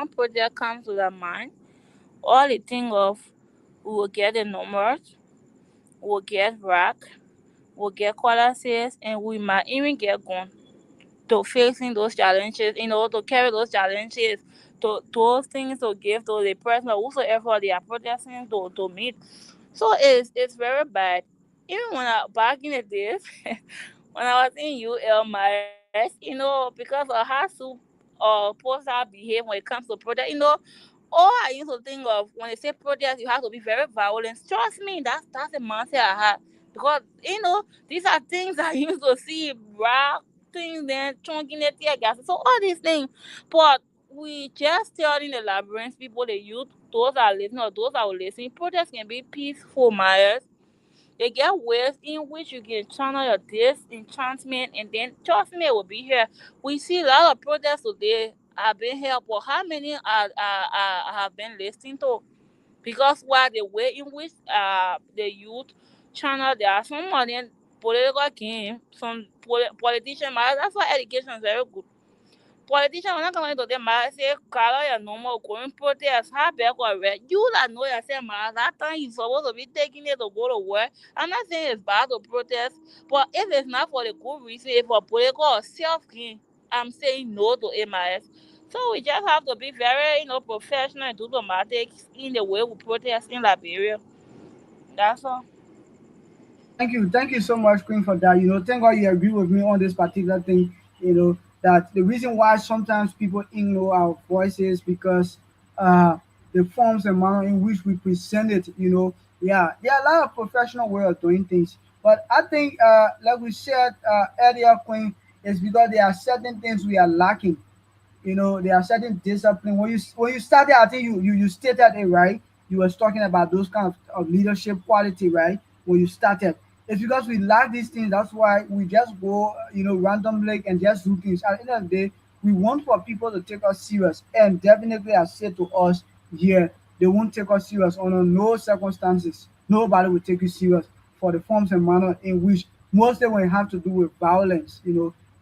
project comes to the mind. All they think of, we will get the numbers, we'll get rack, we'll get qualities, and we might even get gone to facing those challenges, to carry those challenges, to those things to give to the person or whosoever they are protesting to meet. So it's very bad. Even back in the days, when I was in UL Myers, because of how to post our behave when it comes to protest, all I used to think of when they say protest, you have to be very violent. Trust me, that's the mindset I had. Because, these are things I used to see, rap things, then chunking the tear gas. So all these things. But we just telling the labyrinth people, the youth, those are listening or those are listening, protests can be peaceful, Myers. They get ways in which you can channel your disenchantment, and then trust me, it will be here. We see a lot of protests today have been here, but how many have been listening to? Because while the way in which the youth channel, there are some money political game, some politician, that's why education is very good. Politician when I come into them, I say, color your normal going protest, how bad or red. You that know yourself, man, that time you supposed to be taking it to go to work. I'm not saying it's bad to protest, but if it's not for the good reason, if for political or self gain, I'm saying no to MIS. So we just have to be very, professional and diplomatic in the way we protest in Liberia. That's all. Thank you so much, Queen, for that. Thank God you agree with me on this particular thing. That the reason why sometimes people ignore our voices because the forms and manner in which we present it. Yeah, there are a lot of professional way of doing things, but I think, like we said earlier, Queen, is because there are certain things we are lacking. There are certain discipline. When you started, I think you stated it right. You was talking about those kind of leadership quality, right? When you started, it's because we lack these things. That's why we just go, randomly and just do things. At the end of the day, we want for people to take us serious, and definitely, I said to us here, they won't take us serious under no circumstances. Nobody will take you serious for the forms and manner in which mostly when it have to do with violence,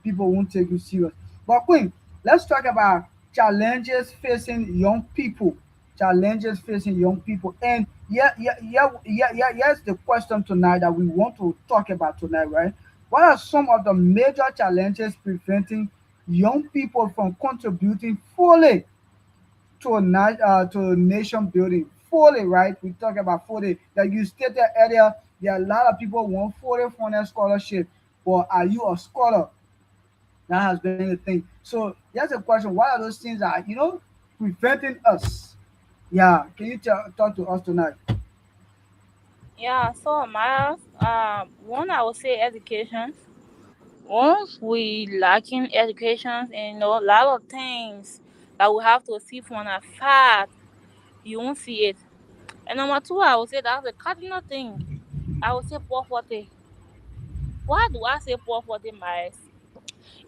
people won't take you serious. But Queen, let's talk about challenges facing young people. Challenges facing young people. And yeah. Here's the question tonight that we want to talk about tonight, right? What are some of the major challenges preventing young people from contributing fully to nation building? Fully, right? We talk about fully. Like you stated earlier, there are a lot of people who want fully funded scholarship. But are you a scholar? That has been the thing. So here's a question: what are those things that preventing us? Yeah, can you talk to us tonight? Yeah, so my one I would say education. Once we lacking education and a lot of things that we have to see from afar, you won't see it. And number two, I would say that's the cardinal thing. I would say poverty. Why do I say poverty, Miles?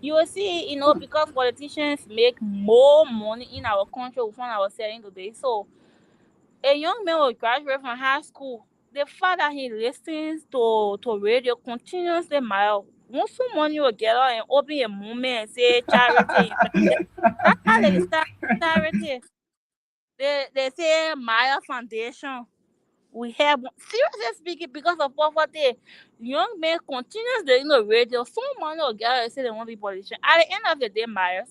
You will see, because politicians make more money in our country we find ourselves today. So a young man will graduate from high school. The fact that he listens to radio continuously, mile. Once some money will get out and open a movement and say charity. That's how they start charity. They say Maya Foundation. We have, seriously speaking, because of poverty, young men continuously radio. Some money will get out and say they want to be politician. At the end of the day, Myers,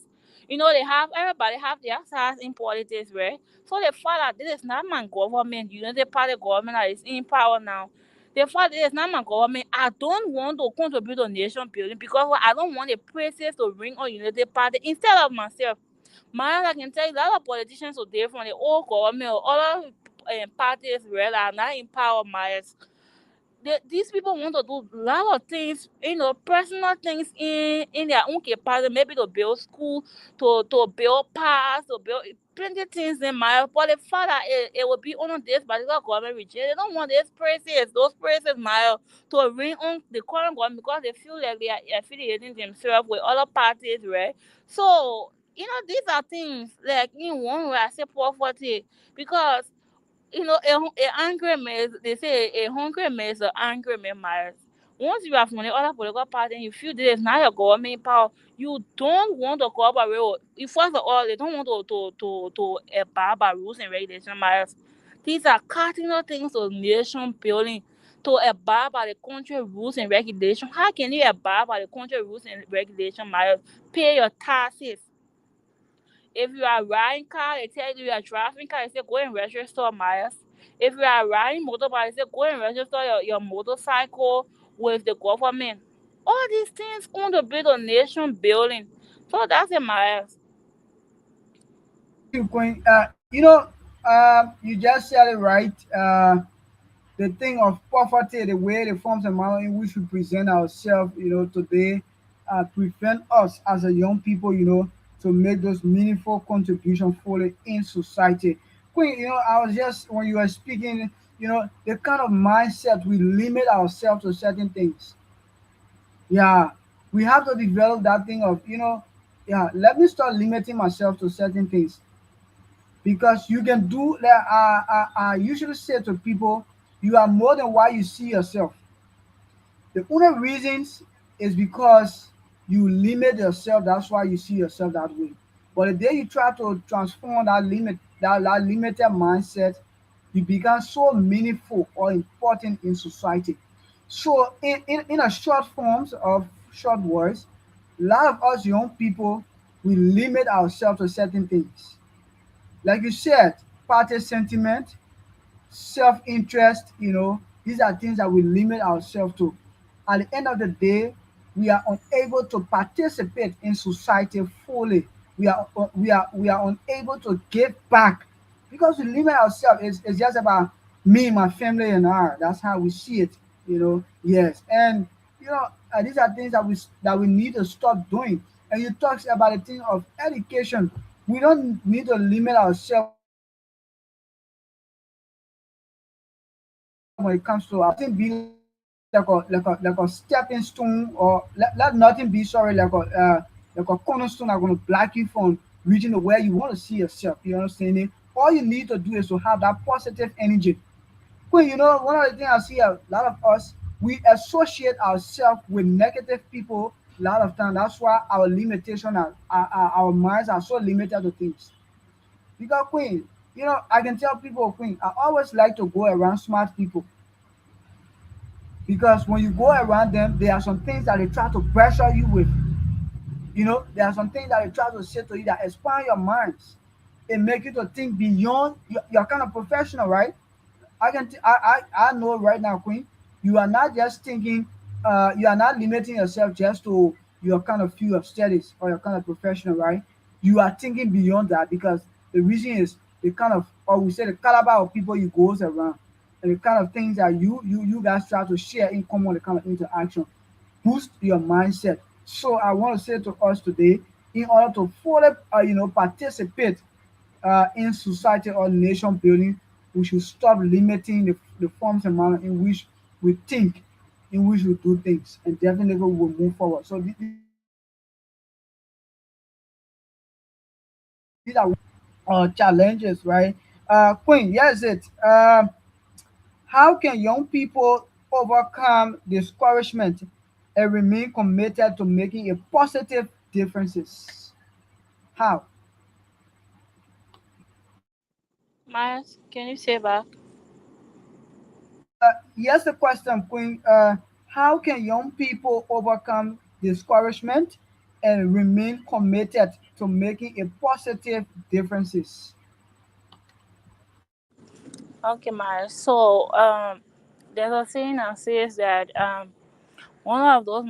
they have everybody have their sides in politics, right? So the fact that this is not my government, the party government that is in power now. The fact that this is not my government, I don't want to contribute to nation building because I don't want the praises to ring on Unity Party instead of myself. Man, I can tell you, a lot of politicians today from the old government or other parties, right, are not in power, Myers. these people want to do a lot of things, personal things in their own capacity, maybe to build school, to build paths, to build plenty things in my. But the fact that it will be on this particular government region, they don't want those places, my, to ring on the current government because they feel like they are affiliating themselves with other parties, right? So these are things like in one way I say poverty because a angry man, they say a hungry man is an angry man marries. Once you have money, other political party, and you feel this is not your government power, you don't want to cooperate with. First of all, they don't want to abide by rules and regulations marriage. These are cardinal things of nation building. To abide by the country rules and regulations. How can you abide by the country rules and regulations marriage? Pay your taxes. If you are riding car, they tell you are driving car, they say go and register miles. If you are riding motorbike, they say go and register your motorcycle with the government. All these things going to build a nation building. So that's a miles. Thank you, Queen. You just said it right. The thing of poverty, the way the forms and manner in which we present ourselves, today, prevent us as a young people, to make those meaningful contributions fully in society. Queen, I was just when you were speaking, the kind of mindset we limit ourselves to certain things. Yeah, we have to develop that thing of, yeah, let me start limiting myself to certain things because you can do that. I usually say to people, you are more than what you see yourself. The only reasons is because you limit yourself. That's why you see yourself that way. But the day you try to transform that limited mindset, you become so meaningful or important in society. So, in a short forms of short words, a lot of us young people, we limit ourselves to certain things. Like you said, party sentiment, self-interest, these are things that we limit ourselves to. At the end of the day, we are unable to participate in society fully. We are unable to give back because we limit ourselves. It's just about me, my family, and I. That's how we see it. Yes, and these are things that we need to stop doing. And you talk about the thing of education. We don't need to limit ourselves when it comes to education. Let nothing be like a stepping stone, or let nothing be, sorry, like a cornerstone that's going to block you from reaching to where you want to see yourself. You understand it? All you need to do is to have that positive energy. Queen, one of the things I see a lot of us, we associate ourselves with negative people a lot of time. That's why our limitation, our minds are so limited to things. Because Queen, I can tell people, Queen, I always like to go around smart people because when you go around them, there are some things that they try to pressure you with. There are some things that they try to say to you that expand your minds. It make you to think beyond. You're kind of professional, right? I know right now, Queen, you are not just thinking, you are not limiting yourself just to your kind of field of studies or your kind of professional, right? You are thinking beyond that because the reason is the kind of, or we say the caliber of people you goes around and the kind of things that you guys try to share in common, the kind of interaction boost your mindset. So I want to say to us today, in order to fully, participate in society or nation building, we should stop limiting the forms and manner in which we think, in which we do things, and definitely we will move forward. So these are challenges, right? Queen, yes, it. How can young people overcome discouragement and remain committed to making a positive differences? How? Miles, can you say back? Yes, the question, Queen. How can young people overcome discouragement and remain committed to making a positive differences? Okay, Miles. So there's a saying that says that one of those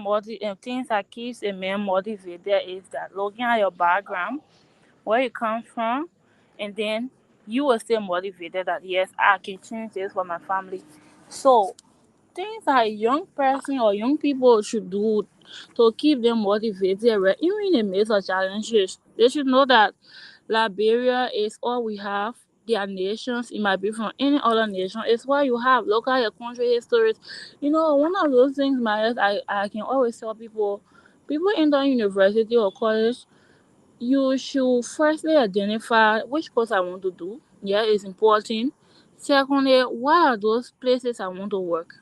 things that keeps a man motivated is that looking at your background, where you come from, and then you will stay motivated that yes, I can change this for my family. So things that young person or young people should do to keep them motivated, right? Even in the midst of challenges, they should know that Liberia is all we have. Their nations, it might be from any other nation. It's what you have. Look at your country histories. One of those things, I can always tell people in the university or college, you should firstly identify which course I want to do. Yeah, it's important. Secondly, what are those places I want to work?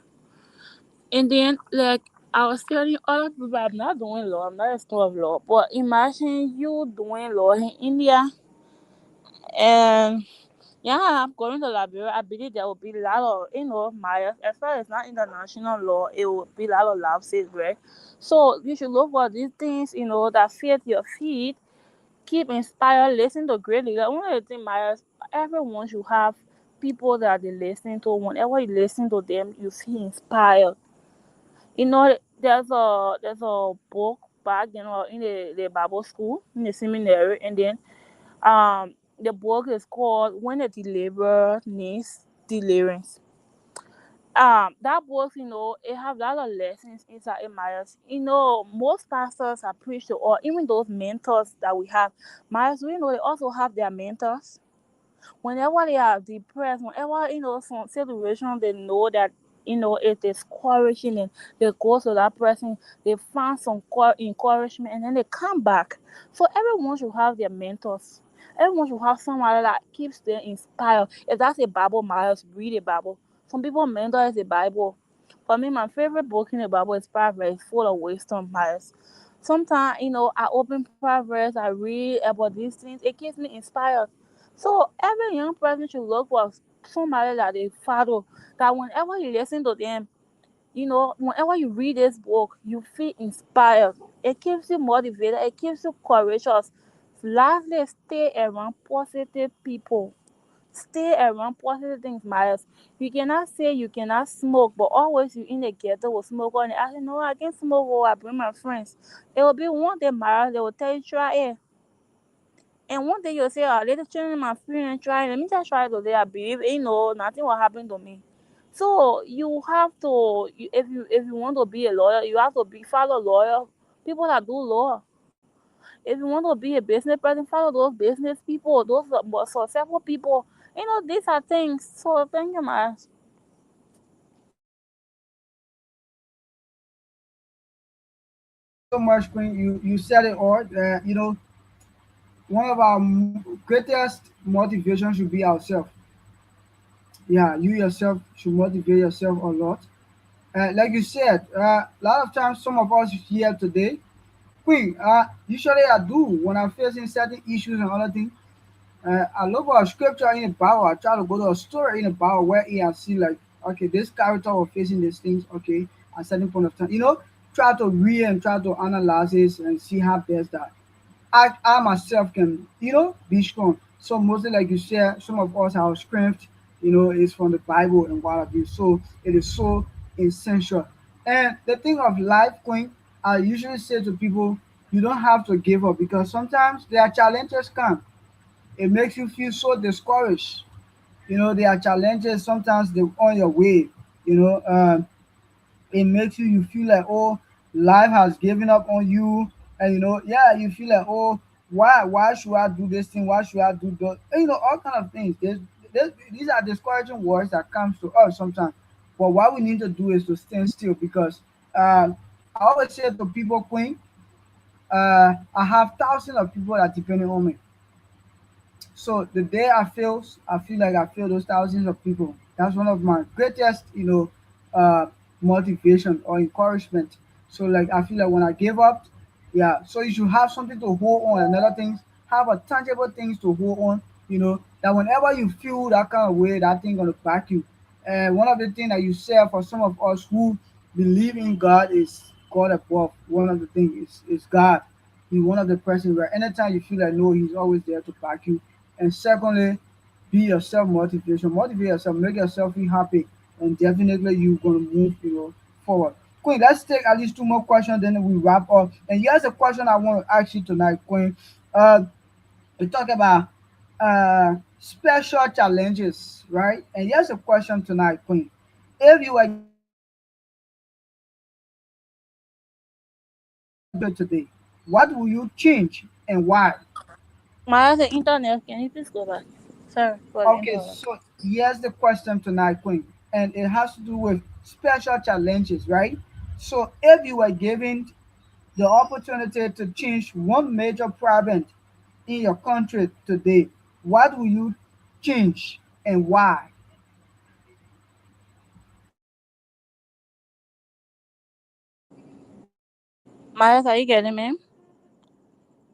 And then, like, I was telling other people, I'm not doing law, I'm not a student of law, but imagine you doing law in India and yeah, I'm going to Liberia. I believe there will be a lot of, bias. As far as not international law, it will be a lot of lapses, right? So you should look for these things, that fit your feet, keep inspired, listen to great leaders. One of the things, Myers, everyone should have people that they listen to. Whenever you listen to them, you feel inspired. There's a book back, in the Bible school, in the seminary, and then the book is called When the Deliverer Needs Deliverance. That book, it have a lot of lessons inside it, Myers. Most pastors are preached to, or even those mentors that we have, Myers, they also have their mentors. Whenever they are depressed, whenever some situation they know that it is discouraging, and they go to that person, they find some encouragement, and then they come back. So everyone should have their mentors. Everyone should have someone that keeps them inspired. If that's a Bible, Miles, read a Bible. Some people mentor is the Bible. For me, my favorite book in the Bible is Proverbs, full of wisdom, Miles. Sometimes, I open Proverbs, I read about these things, it keeps me inspired. So every young person should look for somebody that they follow. That whenever you listen to them, whenever you read this book, you feel inspired. It keeps you motivated. It keeps you courageous. Lastly, stay around positive people. Stay around positive things, Miles. You cannot say you cannot smoke, but always you in the ghetto with smoke on it. I say, no, I can smoke or I bring my friends. It will be one day, Miles, they will tell you, try it. And one day you'll say, oh, let the children my friend and try. Let me just try today. I believe, nothing will happen to me. So you have to, if you want to be a lawyer, you have to be follow lawyer, people that do law. If you want to be a business person, follow those business people, those more successful people. These are things. So thank you, Miles. Thank you so much, Queen. You said it all. One of our greatest motivation should be ourselves. Yeah, you yourself should motivate yourself a lot. Like you said, a lot of times some of us here today, Queen, usually I do when I'm facing certain issues and other things. I look for a scripture in the Bible. I try to go to a story in the Bible where I see like, okay, this character was facing these things, okay, at certain point of time. Try to read and try to analyze this and see how best that I myself can, be strong. So mostly like you said, some of us our strength, is from the Bible and what have you. So it is so essential. And the thing of life, Queen, I usually say to people, you don't have to give up because sometimes there are challenges come. It makes you feel so discouraged. There are challenges sometimes they're on your way. You know, it makes you feel like, oh, life has given up on you, and yeah, you feel like, oh, why should I do this thing, why should I do that, and, all kind of things. These are discouraging words that comes to us sometimes, but what we need to do is to stand still because I always say to people, Queen, I have thousands of people that depending on me. So the day I feel like I feel those thousands of people. That's one of my greatest, motivation or encouragement. So like I feel like when I give up, yeah. So you should have something to hold on. Another things, have a tangible things to hold on. That whenever you feel that kind of way, that thing gonna back you. And one of the things that you said for some of us who believe in God is God above. One of the things is God. He's one of the persons where anytime you feel like no, he's always there to back you. And secondly, be yourself motivation. Motivate yourself, make yourself feel happy, and definitely you're gonna move, forward. Queen, let's take at least two more questions, then we wrap up. And here's a question I want to ask you tonight, Queen. We talk about special challenges, right? And here's a question tonight, Queen. If you were given today, what will you change and why? My the internet. Can you please go back? Sorry for the Okay, internet. so here's the question tonight, Queen, and it has to do with special challenges, right? So, if you were given the opportunity to change one major problem in your country today, what will you change and why? Miles, are you getting me? I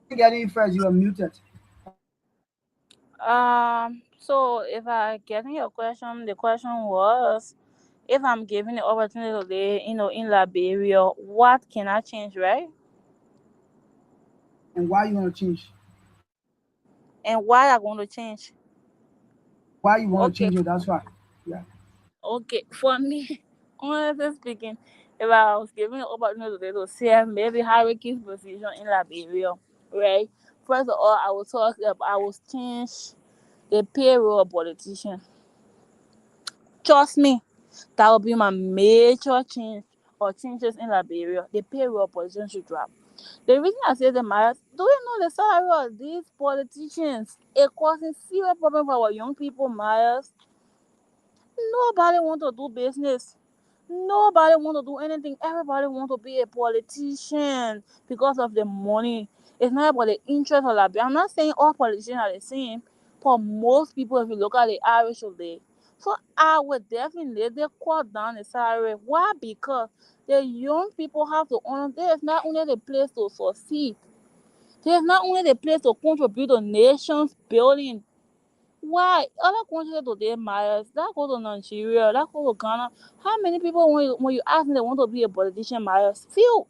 couldn't get in first, you were muted. So if I getting your question, the question was, if I'm given the opportunity today, in Liberia, what can I change, right? And why you want to change? And why I going to change? Why you want to Okay, change it? That's why. Yeah. okay. For me, honestly speaking, if I was given the opportunity today to see maybe hierarchy position in Liberia, right? First of all, I will change the payroll of politicians. Trust me, that will be my major change or changes in Liberia. The payroll position should drop. The reason I say the matters, do you know the salary of these politicians? It causing serious problem for our young people, Myers. Nobody want to do business. Nobody want to do anything. Everybody want to be a politician because of the money. It's not about the interest of Liberia. I'm not saying all politicians are the same, but most people, if you look at the average of the, so I would definitely they cut down the salary. Why? Because the young people have to honor. There is not only the place to succeed. There is not only the place to contribute to nations building. Why? Other countries today matters. That go to Nigeria, that go to Ghana. How many people when you ask them they want to be a politician matters? Few.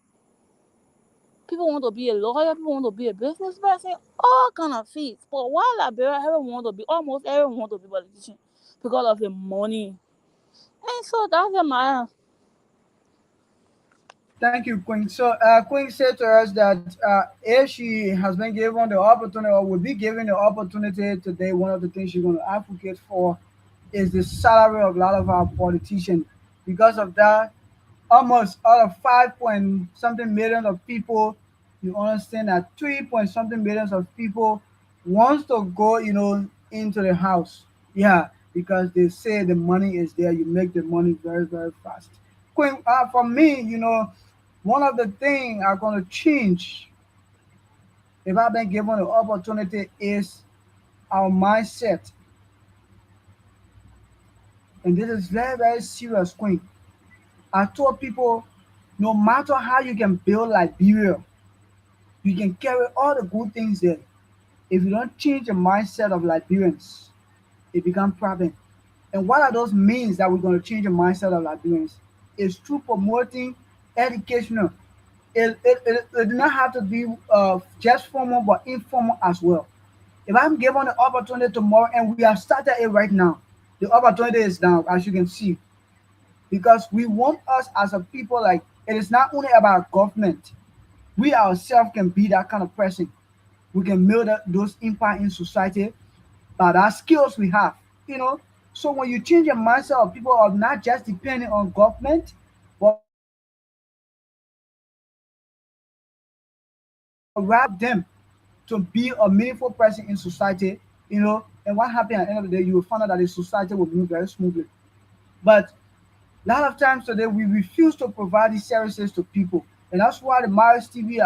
People want to be a lawyer, people want to be a business person, all kind of feats. But why Liberia everyone want to be almost everyone want to be politician because of the money. And so that's the matter. Thank you, Queen. So, Queen said to us that if she has been given the opportunity or will be given the opportunity today, one of the things she's going to advocate for is the salary of a lot of our politicians. Because of that, almost out of 5 point something million of people, you understand that 3 point something millions of people wants to go, into the house. Yeah, because they say the money is there. You make the money very, very fast. Queen, for me, one of the things I'm going to change if I've been given the opportunity is our mindset. And this is very, very serious, Queen. I told people no matter how you can build Liberia, you can carry all the good things there. If you don't change the mindset of Liberians, it becomes problem. And what are those means that we're going to change the mindset of Liberians? Is through promoting educational. It do not have to be just formal, but informal as well. If I'm given the opportunity tomorrow, and we have started it right now, the opportunity is now, as you can see, because we want us as a people, like, it is not only about government. We ourselves can be that kind of person. We can build those impact in society by our skills we have. You know, so when you change your mindset of people of not just depending on government, but rather them to be a meaningful person in society, and what happened at the end of the day, you will find out that the society will move very smoothly. But a lot of times today, we refuse to provide these services to people. And that's why the Marriage TV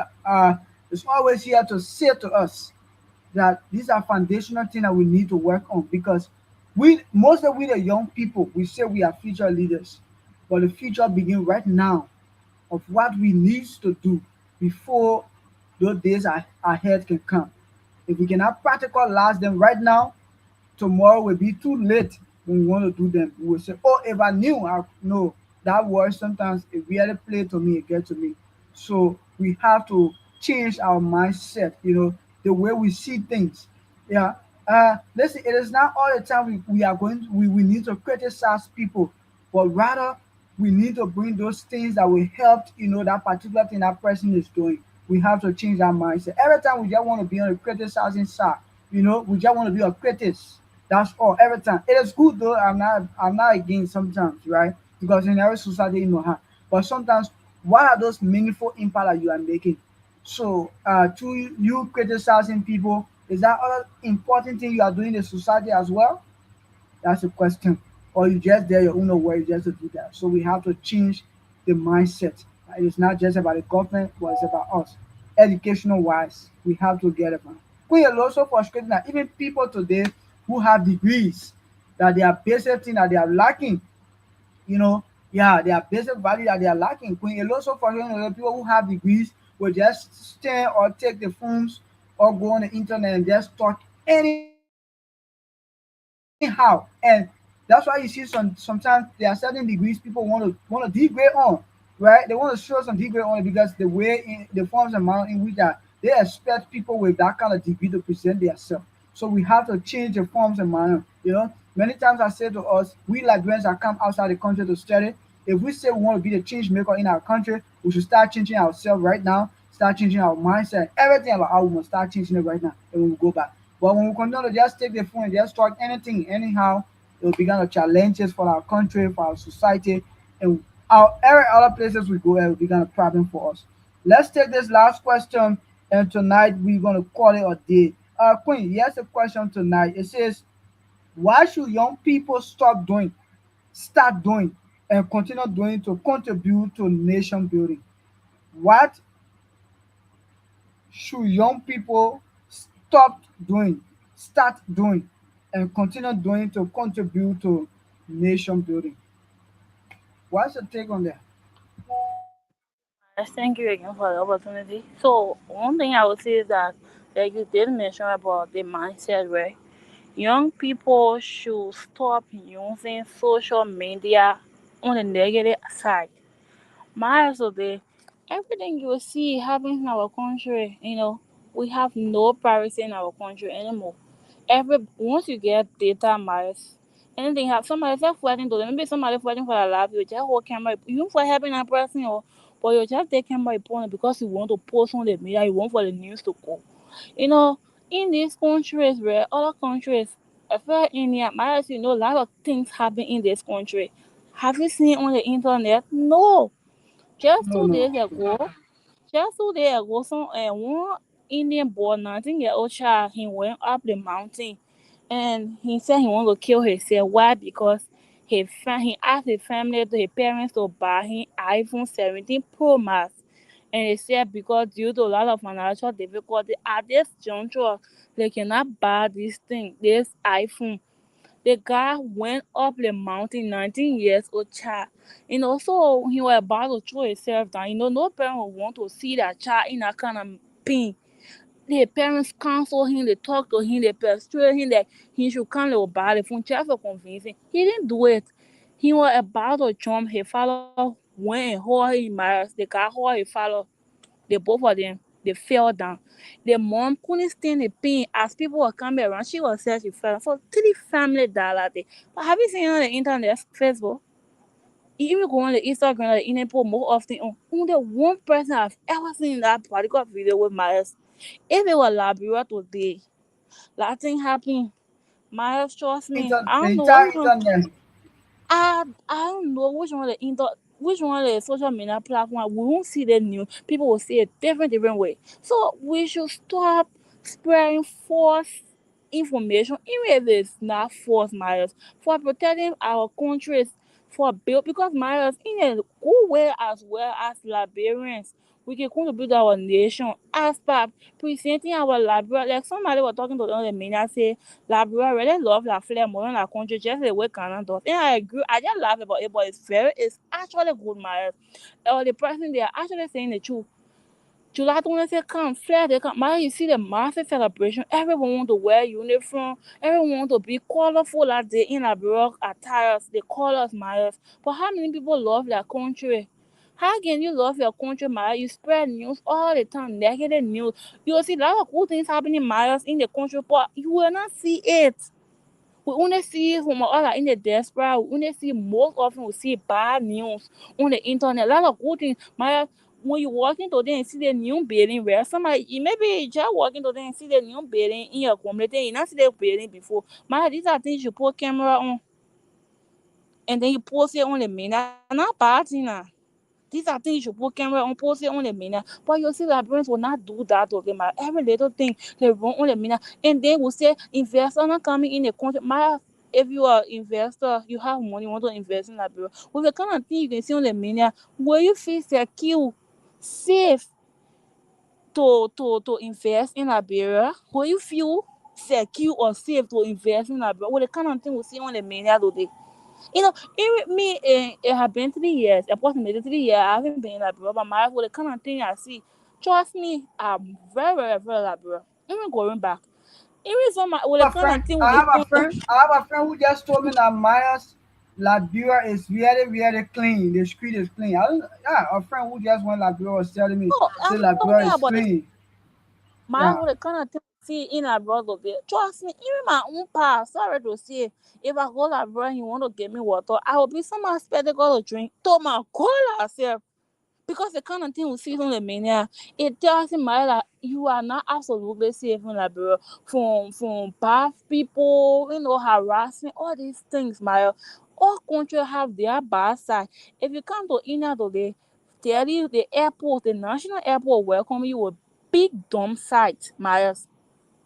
is always here to say to us that these are foundational things that we need to work on, because most of we the young people, we say we are future leaders, but the future begins right now of what we need to do before those days ahead can come. If we cannot practicalize them right now, tomorrow will be too late when we want to do them. We will say, "Oh, if I knew, I know." That word sometimes it really play to me, it get to me. So we have to change our mindset, the way we see things. Yeah. Listen, it is not all the time we are we need to criticize people, but rather we need to bring those things that will help, that particular thing that person is doing. We have to change our mindset. Every time we just want to be on the criticizing side, we just want to be a critic. That's all. Every time. It is good though. I'm not against sometimes, right? Because in every society, how. But sometimes, what are those meaningful impact that you are making? So, to you criticizing people, is that other important thing you are doing in the society as well? That's a question. Or you just there your own way just to do that. So we have to change the mindset. It's not just about the government, but it's about us. Educational wise, we have to get it, man. We are also frustrated that even people today who have degrees, that they are basic thing that they are lacking, you know, yeah, they are basic value that they are lacking. When a lot of people who have degrees will just stand or take the phones or go on the internet and just talk anyhow. And that's why you see sometimes there are certain degrees people want to degrade on, right? They want to show some degrade on it because the forms and manner in which that they expect people with that kind of degree to present themselves. So we have to change the forms and manner. Many times I say to us, we Liberians that come outside the country to study, if we say we want to be the change maker in our country, we should start changing ourselves right now, start changing our mindset, everything about how we must start changing it right now, and we will go back. But when we continue to just take the phone and just talk anything, anyhow, it will become a challenges for our country, for our society, and every other places we go, it will become a problem for us. Let's take this last question, and tonight we're going to call it a day. Queen, here's a question tonight. It says, why should young people start doing, and continue doing to contribute to nation building? What should young people stop doing, start doing, and continue doing to contribute to nation building? What's your take on that? Yes, thank you again for the opportunity. So one thing I would say is that, like you did mention about the mindset, right? Young people should stop using social media on the negative side. Miles of the everything you see happens in our country, we have no privacy in our country anymore. Every once you get data, miles, anything have somebody just fighting to them, maybe somebody fighting for their life, you just hold camera, you for helping that person, or but you just take camera upon it because you want to post on the media, you want for the news to go. You know, in these countries where other countries, I feel India, miles, a lot of things happen in this country. Have you seen on the internet? No. Just No, two no. days ago, some one Indian boy, 19-year-old child, he went up the mountain, and he said he wanted to kill himself. Why? Because he asked his family, his parents, to buy him iPhone 17 Pro Max, and he said because due to a lot of financial difficulty at this juncture, they cannot buy this iPhone. The guy went up the mountain, 19 years old child. So he was about to throw himself down. No parent would want to see that child in that kind of pain. The parents counsel him, they talk to him, they persuade him that he should come to buy the phone, just to convince him. He didn't do it. He was about to jump. His father went and hold him embarrassed. The guy hold his father, the both of them, they fell down. The mom couldn't stand the pain as people were coming around. She was said she fell. So three family died that day. But have you seen on the internet, Facebook? You even go on the Instagram, the internet post more often on. Only one person I've ever seen that particular video with Myers. If it was Liberia today, that thing happened. Myers, trust me. I The don't know entire which one. internet. I don't know which one the social media platform we won't see the news. People will see it different way. So we should stop spreading false information, even if it's not false matters, for protecting our countries for build because matters in a good way as well as Liberians. We can contribute to our nation as per presenting our Liberia. Like somebody was talking to them on the media say Liberia really love their flag more than our country, just the way Ghana does. And I agree. I just laugh about it, but it's actually good, Myers. The person they are actually saying the truth. July 22nd, flag they come. Man, you see the massive celebration. Everyone want to wear uniform. Everyone want to be colorful like they in Liberia attires. The colors, Myers. But how many people love their country? How can you love your country, Myers? You spread news all the time, negative news. You will see a lot of good things happening, Myers, in the country, but you will not see it. We only see from all in the diaspora. We only see most often we see bad news on the internet. A lot of good things. When you walk into there and see the new building where somebody maybe you just walk into there and see the new building in your community, you not see the building before. These are things you put camera on and then you post it on the main. That's not bad thing now. These are things you put camera on, post it on the media. But you see, Liberians will not do that to them. Every little thing they run on the media, and they will say investors not coming in the country. My, if you are investor, you have money, you want to invest in Liberia. With the kind of thing you can see on the media, where you feel secure, safe to invest in Liberia, where you feel secure or safe to invest in Liberia, with the kind of thing we see on the media today. You know, even me, it have been 3 years, approximately 3 years. I haven't been in Liberia, but my for the kind of thing I see, trust me, I'm very, very, very Liberia. Even going back, even some with the A kind friend, of thing I we have a even friend. I have a friend who just told me that Myers Liberia is really, really clean. The street is clean. I don't, yeah, a friend who just went Liberia was telling me, no, say I'm Liberia talking is about the clean. my Yeah. with the kind of thing we see in Liberia today. Trust me, even my own past. Sorry to say, if I go Liberia and you want to give me water, I will be some aspect to drink to my cola self. Because the kind of thing we see from the media, it doesn't matter that you are not absolutely safe in Liberia from bad people, harassing, all these things, Maya. All countries have their bad side. If you come to India today, tell you the airport, the national airport welcome you with big dump site, Maya.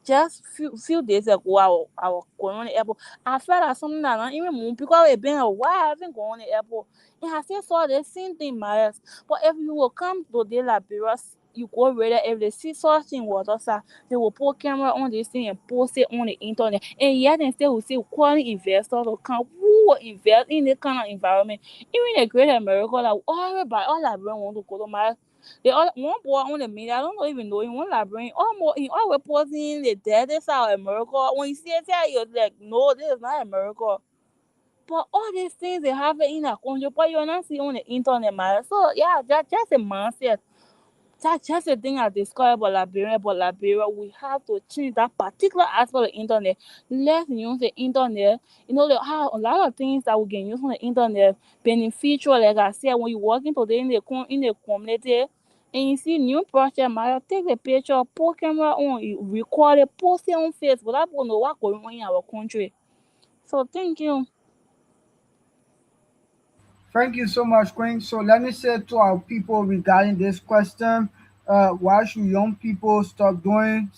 Just few days ago, I was going on the airport. I felt like something that not even move because it's been a while I haven't gone on the airport. And I still saw the same thing, Myers. But if you will come to the Liberia, you go ready. If they see such thing water, sir, they will put camera on this thing and post it on the internet. And yet they still will see quality investors to come who will invest in this kind of environment. Even the great America, like everybody, all Liberians want to go to Myers. The other one boy on the media, I don't know even know in one library, almost in all reporting the deadest out of America. When you see it, you're like, no, this is not America. But all these things they have it in a country, but you're not seeing on the internet, man. So yeah, that's just a mindset. That's just a thing I discovered about Liberia. But Liberia, we have to change that particular aspect of the internet. Let's use the internet. How a lot of things that we can use on the internet beneficial. Like I said, when you walk into in the community and you see new project, man, take the picture, put camera on, you record it, post it on Facebook. That people know what's going on in our country. So thank you. Thank you so much, Queen. So let me say to our people regarding this question, why should young people start doing,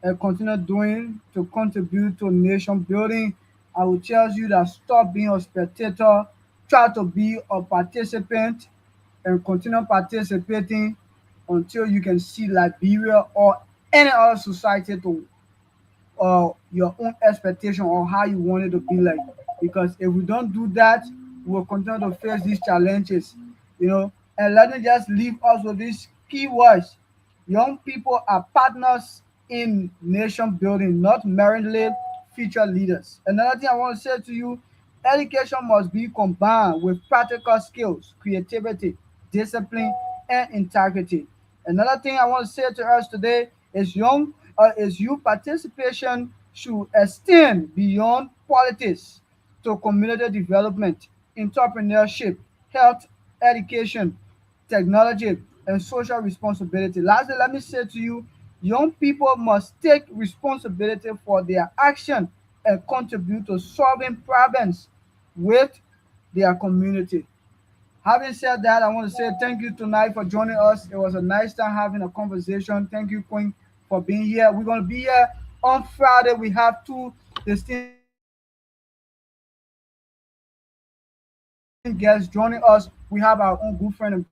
and continue doing to contribute to nation building? I will tell you that stop being a spectator, try to be a participant, and continue participating until you can see Liberia or any other society to your own expectation or how you want it to be like. Because if we don't do that, we will continue to face these challenges, And let me just leave us with these key words. Young people are partners in nation building, not merely future leaders. Another thing I want to say to you, education must be combined with practical skills, creativity, discipline, and integrity. Another thing I want to say to us today is youth participation should extend beyond politics to community development, entrepreneurship, health, education, technology, and social responsibility. Lastly, let me say to you, young people must take responsibility for their action and contribute to solving problems with their community. Having said that, I want to say thank you tonight for joining us. It was a nice time having a conversation. Thank you, Queen, for being here. We're going to be here on Friday. We have two distinct guests joining us. We have our own good friend and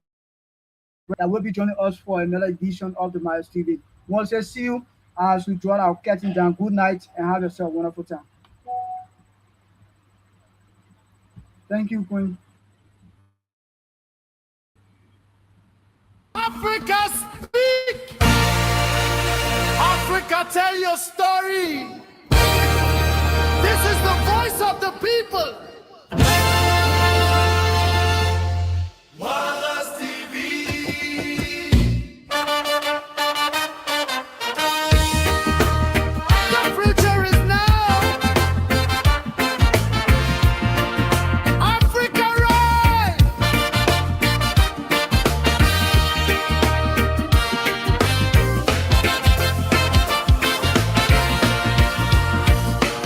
brother that will be joining us for another edition of the Myers TV. We want to say see you as we draw our curtain down. Good night and have yourself a wonderful time. Thank you, Queen. Africa speak. Africa tell your story. This is the voice of the people. Wallace TV. The future is now. Africa rise.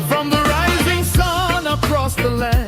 From the rising sun across the land.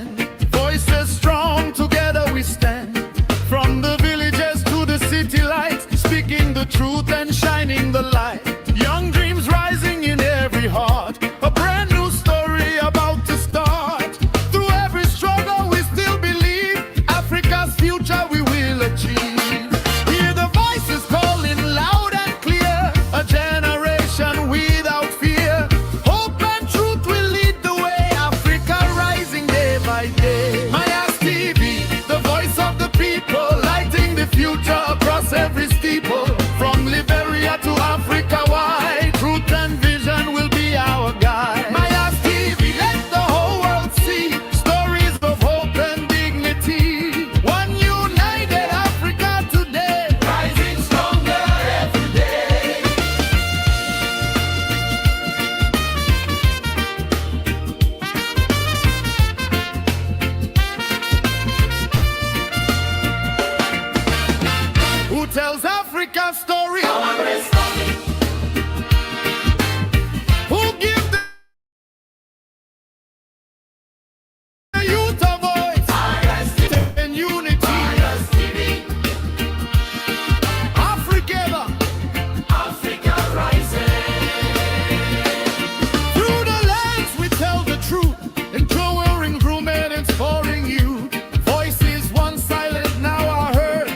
Africa's story. Who give the youth a voice and unity? Africa, Africa rising. Through the lens we tell the truth, empowering, grooming, inspiring you. Voices once silent now are heard.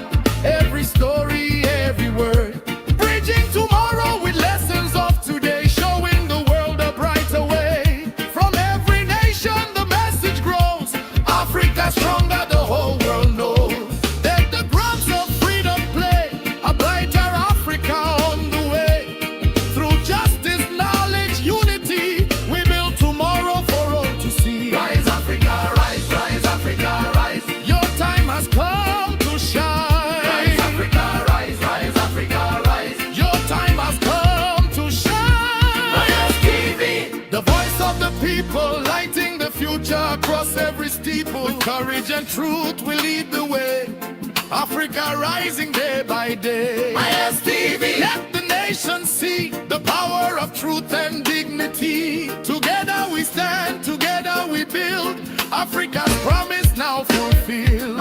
Every story, every word. Bridging tomorrow with lessons of today, showing the world a brighter way. From every nation the message grows. Africa stronger, the whole world knows. Let the drums of freedom play, a brighter Africa on the way. Through justice, knowledge, unity, we build tomorrow for all to see. Rise Africa, rise, rise Africa, rise. Your time has come to shine. Rise Africa, rise, rise Africa, rise. Your time has come to shine. TV, the voice of the people, lighting the future across every steeple. With courage and truth we lead the way. Africa rising day by day. TV, let the nation see the power of truth and dignity. Together we stand, together we build. Africa's promise now fulfilled.